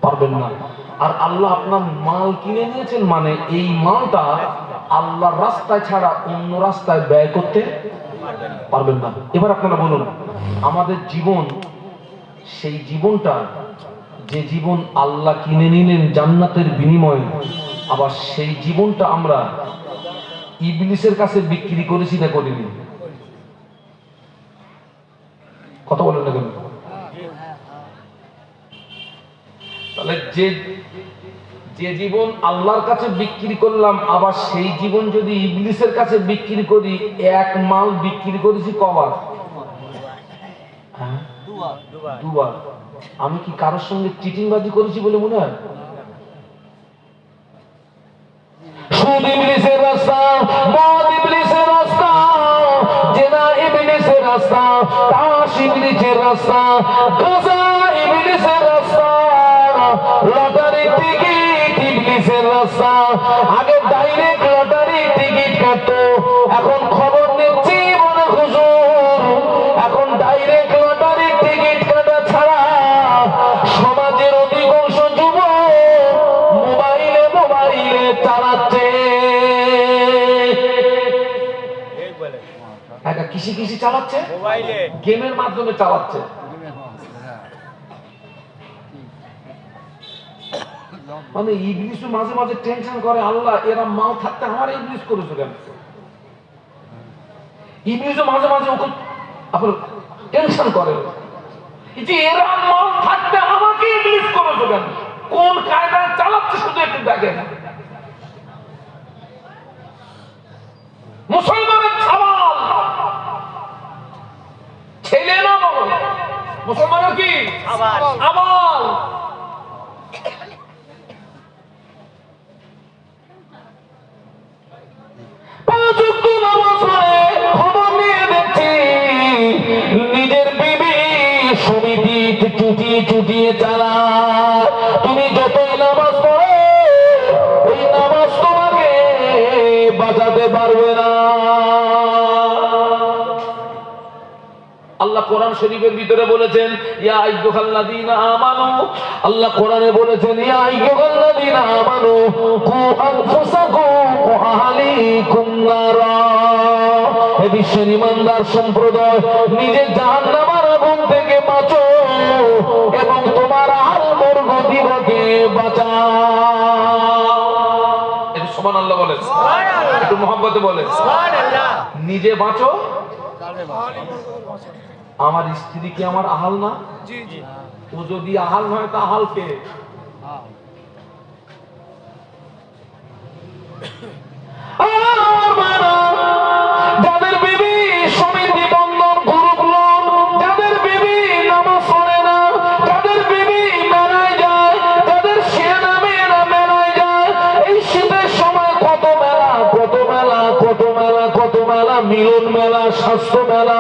পারবেন না। আর আল্লাহ আপনার মাল কিনে নিয়েছেন মানে এই মালটা আল্লাহর রাস্তায় ছাড়া অন্য রাস্তায় ব্যয় করতে পারবেন না। এবার আপনারা বলুন, আমাদের জীবন, সেই জীবনটা যে জীবন আল্লাহ কিনে নিলেন জান্নাতের বিনিময়ে, আবার সেই জীবনটা আমরা ইবলিসের কাছে বিক্রি করেছি না করিনি? কথা বলেন না কেন? তাহলে যে জীবন আল্লাহর কাছে বিক্রি করলাম, আবার সেই জীবন যদি ইবলিসের কাছে বিক্রি করি, এক মাল বিক্রি করেছি কবার? দুবার। আমি কি কারোর সঙ্গে চিটিংবাজি করেছি বলে মনে হয়? সুদ ইবলিসের রাস্তা, মদ ইবলিসের রাস্তা, জেনা ইবলিসের রাস্তা, তাস ইবলিসের রাস্তা, গাঁজা ইবলিসের রাস্তা, লটারি টিকিট ইবলিসের রাস্তা। আগে ডাইরেক্ট লটারি টিকিট কাটতো, এখন খবর নিচ্ছি মনে হুজুর, এখন ডাইরেক্ট লটারি টিকিট কাটা ছাড়া সমাজের অধিকাংশ যুবক মোবাইলে চালাচ্ছে। কিসি কিসি চালাচ্ছে? মোবাইলে, গেমের মাধ্যমে চালাচ্ছে। মানে ইবলিসও মাঝে মাঝে টেনশন করে, আল্লাহ এরা মাল থাকতে আমার ইবলিস করেছো কেন? ইবলিসও মাঝে মাঝে ওকে আপনার টেনশন করে যে এরা মাল থাকতে আমাকে ইবলিস করেছো কেন? কোন কায়দায় চালাচ্ছে শুধু একটু দেখেন। মুসলমানের ছাওয়াল ছেলে না বলো, মুসলমানের কি আবাল। নিজের বিবি সমিতি চুটিয়ে চালা, তুমি যতই নামাজ পড়ো ওই নামাজ তোমাকে বাঁচাতে পারবে না। আল্লাহ কোরআন শরীফের ভিতরে বলেছেন, ইয়া আইয়ুহাল্লাযীনা আমানু, আল্লাহ কোরআনে বলেছেন, ইয়া আইয়ুহাল্লাযীনা আমানু কু আনফুসাকুম ওয়া বিশ্বের ইমানদার সম্প্রদায়, নিজে জাহান্নামের আগুন থেকে বাঁচো এবং তোমার আল বর্গদিগকে বাঁচাও। একটু সুবহানাল্লাহ বলেন, একটু মহব্বতে বলেন। নিজে বাঁচো, আমার স্ত্রী কি আমার আহাল না? ও যদি আহাল হয় তা আহাল কে? যাদের বিবি সমিতি বন্ধন গ্রুপ লোন, যাদের বিবি নামাজ পড়ে না, যাদের বিবি মেলায় যায়, যাদের সেনা মেয়েরা মেলায় যায়, এই শীতের সময় কত মেলা, কত মেলা, কত মেলা, কত মেলা, মিলন মেলা, স্বাস্থ্য মেলা,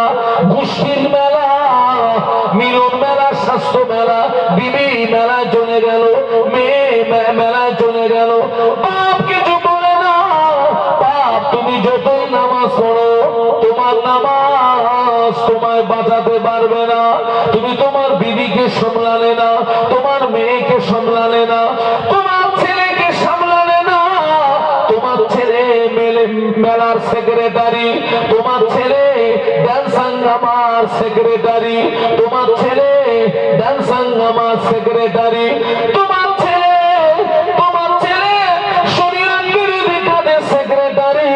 গোষ্ঠীর মেলা, মিলন মেলা, স্বাস্থ্য মেলা, বিবি মেলায় চলে গেল, মেয়ে মেলায় চলে গেল, বাপ কিছু বলে না। বাপ তুমি যতই নামাজ পড়ো, তোমার নামাজ তোমায় বাঁচাতে পারবে না। তুমি তোমার বিবিকে সামলালে না, তোমার মেয়েকে সামলালে না, তোমার ছেলেকে সামলালে না। তোমার ছেলে মেলার সেক্রেটারি, তোমার ছেলে ডান্স হাঙ্গামার সেক্রেটারি, তোমার ছেলে ডান্স হাঙ্গামার সেক্রেটারি, তোমার ছেলে শরীরাঙ্গের কাদের সেক্রেটারি।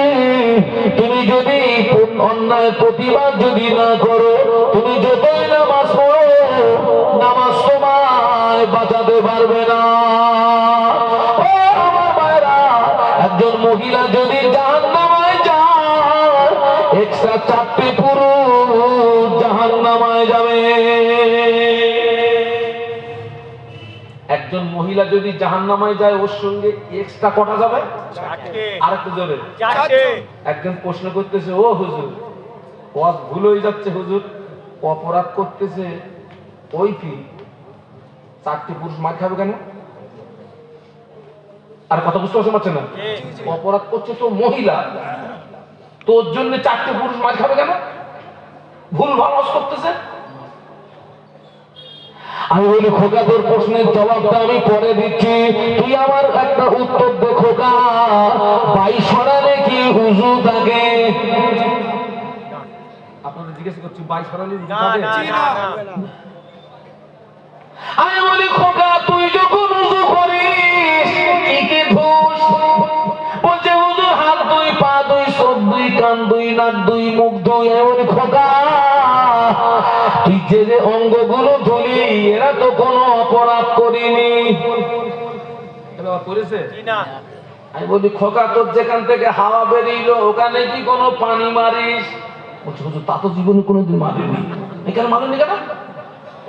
তুমি যদি অন্যায় প্রতিবাদ যদি না করো, তুমি যতই নামাজ পড়ো, নামাজ তোমায় বাঁচাতে পারবে না। ও আমার ভাইরা, একজন মহিলা যদি জাহান্নামায় যায়, এক্সট্রা 4টি পুরুষ জাহান্নামায় যাবে। একজন মহিলা যদি জাহান্নামায় যায়, ওর সঙ্গে এক্সট্রা কটা যাবে? আরেকটু জোরে। একজন প্রশ্ন করতেছে, ও হুজুর ওয়াজ ভুল হয়ে যাচ্ছে হুজুর, অপরাধ করতেছে ওই কি 4টি পুরুষ মার খাবে কেন? আর কথা বুঝতে পারছেন না? অপরাধ করছে তো মহিলা, তোর জন্য 4টি পুরুষ মার খাবে কেন? ভুল ভাল ওয়াজ করতেছে। আমি বলি, খোকা তোর প্রশ্নের জবাবটা আমি পরে দিচ্ছি, তুই আমার একটা উত্তর দে খোকা। 22 সরালে কি হুজু থাকে? আপনাদের জিজ্ঞেস করছি, 22 সরালে হুজু থাকে? আমি বলি, খোকা তুই যখন হুজু করিস কি কি ধুস? বলছে হুজুর হাত দুই, পা দুই, চোখ দুই, কান দুই, নাক দুই, মুখ দুই। আমি বলি, খোকা তুই যে অঙ্গগুলো ধুলি, এরা তো কোনো অপরাধ করিনি, করেছে? আমি বলি, খোকা তোর যেখান থেকে হাওয়া বেরিয়েছিল ওখানে কি কোনো পানি মারিস? বলছে হুজুর তা তো জীবনে কোনোদিন মারিনি। এখানে মারিনি কেন?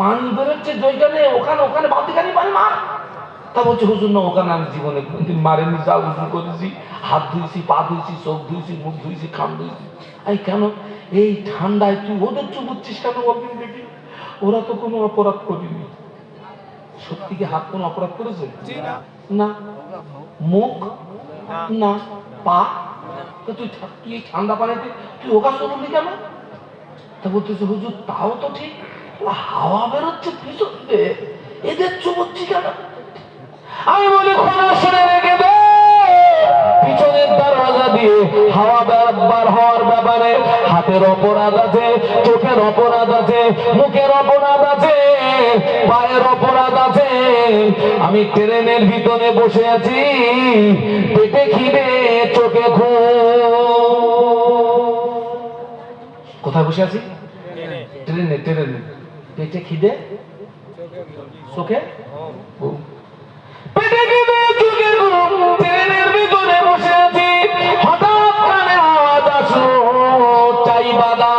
পানি বেরোচ্ছে যেখানে, ওখানে বালতিখানি পানি মার। তা বলছে হুজুর না, ওখানে আমি জীবনে কোনোদিন মারিনি, যা উজু করেছি, হাত ধুইছি, পা ধুইছি, চোখ ধুইছি, মুখ ধুইছি, কান ধুইছি। এই কেন এই ঠান্ডায় তুই ওদের চুবুচ্ছিস কেন বলবি দেখি? ওরা তো কোনো অপরাধ করিনি। সত্যি কি হাত কোনো অপরাধ করেছে? না। মুখ না। পা? তুই ঠান্ডা পানিতে তুই ওকা চলবি কেন? তা বলতেছে হুজুর তাও তো ঠিক, হাওয়া বেরোচ্ছে পিছন দিয়ে, এদের চুবুচ্ছি কেন? আমি বলি, খোলা শুনে রেখে দে, পিছনের দরজা দিয়ে হাওয়া বার হওয়ার ব্যাপারে হাতের অপরাধ আছে, চোখের অপরাধ আছে, মুখের অপরাধ আছে, পায়ের অপরাধ আছে। আমি ট্রেনের ভিতরে বসে আছি, পেটে খিদে, চোখে ঘুম। কোথায় বসে আছি? ট্রেনে। পেটে খিদে, চোখে ঘুম। পেটে খিদে, চোখে ঘুম, ট্রেনের ভিতরে বসে আছি। হঠাৎ কানে আওয়াজ আসলো, চাই বাদাম।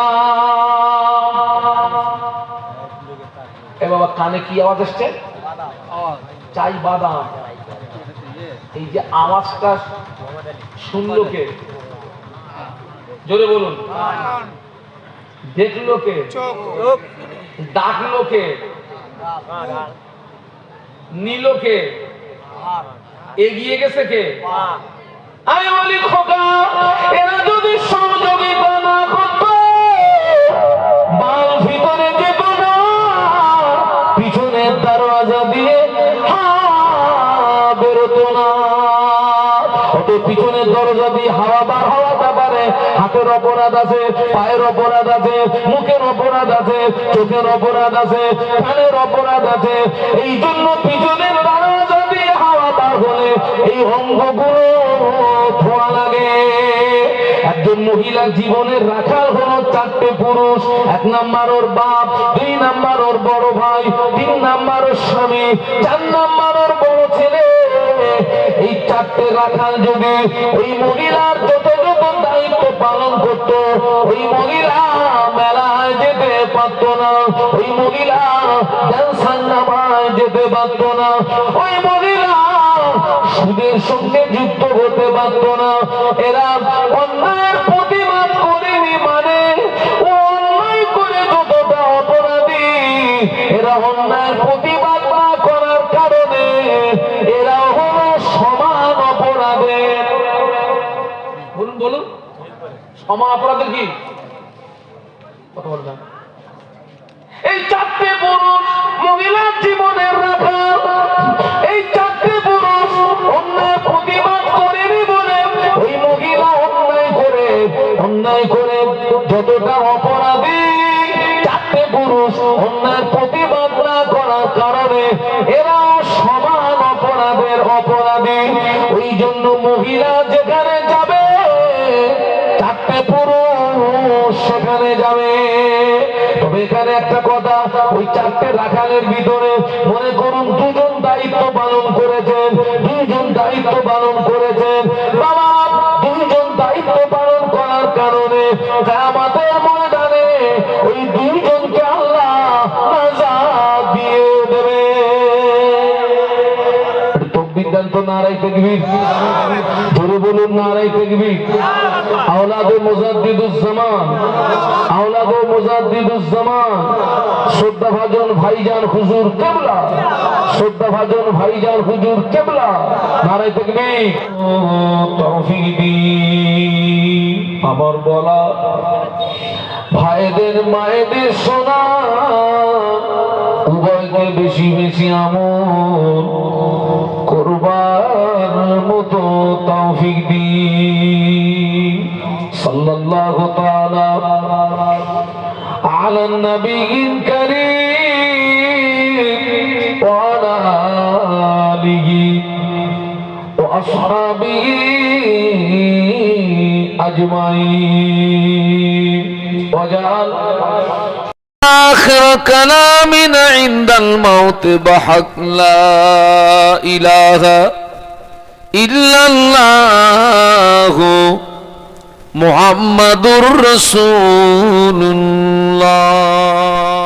এ বাবা, কানে কি আওয়াজ আসছে? চাই বাদাম। এই যে আওয়াজটা শুনলো কে? জোরে বলুন। দেখলো কে? ডাকলো কে? নিল কে? এগিয়ে গেছে কে? আমি বলি, খোকা এরা যদি সহযোগিতা না করত, বাল ভিতরে যেত না, পিছনের দরজা দিয়ে বেরোতো না। ও অত পিছনের দরজা দিয়ে হাওয়া বার হওয়াতে পারে। হাতের অপরাধ আছে, পায়ের অপরাধ আছে, মুখের অপরাধ আছে, চোখের অপরাধ আছে, কানের অপরাধ আছে। এই জন্য পিছনের দরজা দিয়ে হাওয়া বার হলে এই অঙ্গগুলো ধোয়া লাগে। একজন মহিলার জীবনের রাখাল হলো চারটে পুরুষ। এক নাম্বার ওর বাপ, দুই নাম্বার ওর বড় ভাই, তিন নাম্বার ওর স্বামী, চার নাম্বার ওর বড় ছেলে। এই চারটে রাখাল যদি ওই মহিলার যথাযথ দায়িত্ব পালন করত, ওই মহিলা মেলায় যেতে পারত না, ওই মহিলা জলসার নামায় যেতে পারত না, ওই মহিলা সুদের সঙ্গে যুক্ত হতে পারত না। এরা অন্যায়ের প্রতিবাদ করেনি মানে অন্যায় করে যতটা অপরাধী, এরা অন্যায়ের প্রতিবাদ না করার কারণে এরা হলো সমান অপরাধে। বলুন বলুন, সমান অপরাধে কি কথা বলবেন? এই চারটে পুরুষ মহিলার জীবনের রাখাল, এই চারটে পুরুষ অন্যায় প্রতিবাদ করেনি বলে ওই মহিলা অন্যায় করে যতটা অপরাধী, চারটে পুরুষ অন্যায় প্রতিবাদ না করার কারণে এরা সমান অপরাধের অপরাধী। ওই জন্য মহিলা যেখানে যাবে চারটে পুরুষ সেখানে যাবে। তবে এখানে একটা কথা, ওই চারটে রাখালের ভিতরে মনে করুন দুজন দায়িত্ব পালন করেছেন, দুইজন দায়িত্ব পালন করেছেন। বাবা দুইজন দায়িত্ব পালন করার কারণে কিয়ামতের ময়দানে ওই দুইজনকে আল্লাহ নাজাত দিয়ে দেবে। বিদ্যান্ত নারাই তাকবীর, জোরে বলুন নারাই তাকবীর। আওলাদে মুজাদ্দিদুজ্জামান, আওলাদে মুজাদ্দিদুজ্জামান শ্রদ্ধাভাজন ভাইজান হুজুর কেবলা, শ্রদ্ধাভাজন ভাইজান হুজুর কেবলা, নারাই তাকবীর। তৌফিক দিন আমার বলা ভাইদের মায়েদের সোনা উভয়কে বেশি বেশি আমল করবার মতো তৌফিক দিন। সাল্লাল্লাহু তাআলা আলা নবিয়্যিল কারীম ওয়া আলা আলিহি ওয়া আসহাবিহি আজমাইন। ওয়াজআল آخر كلامنا عند الموت بحق لا إله إلا الله محمد رسول الله।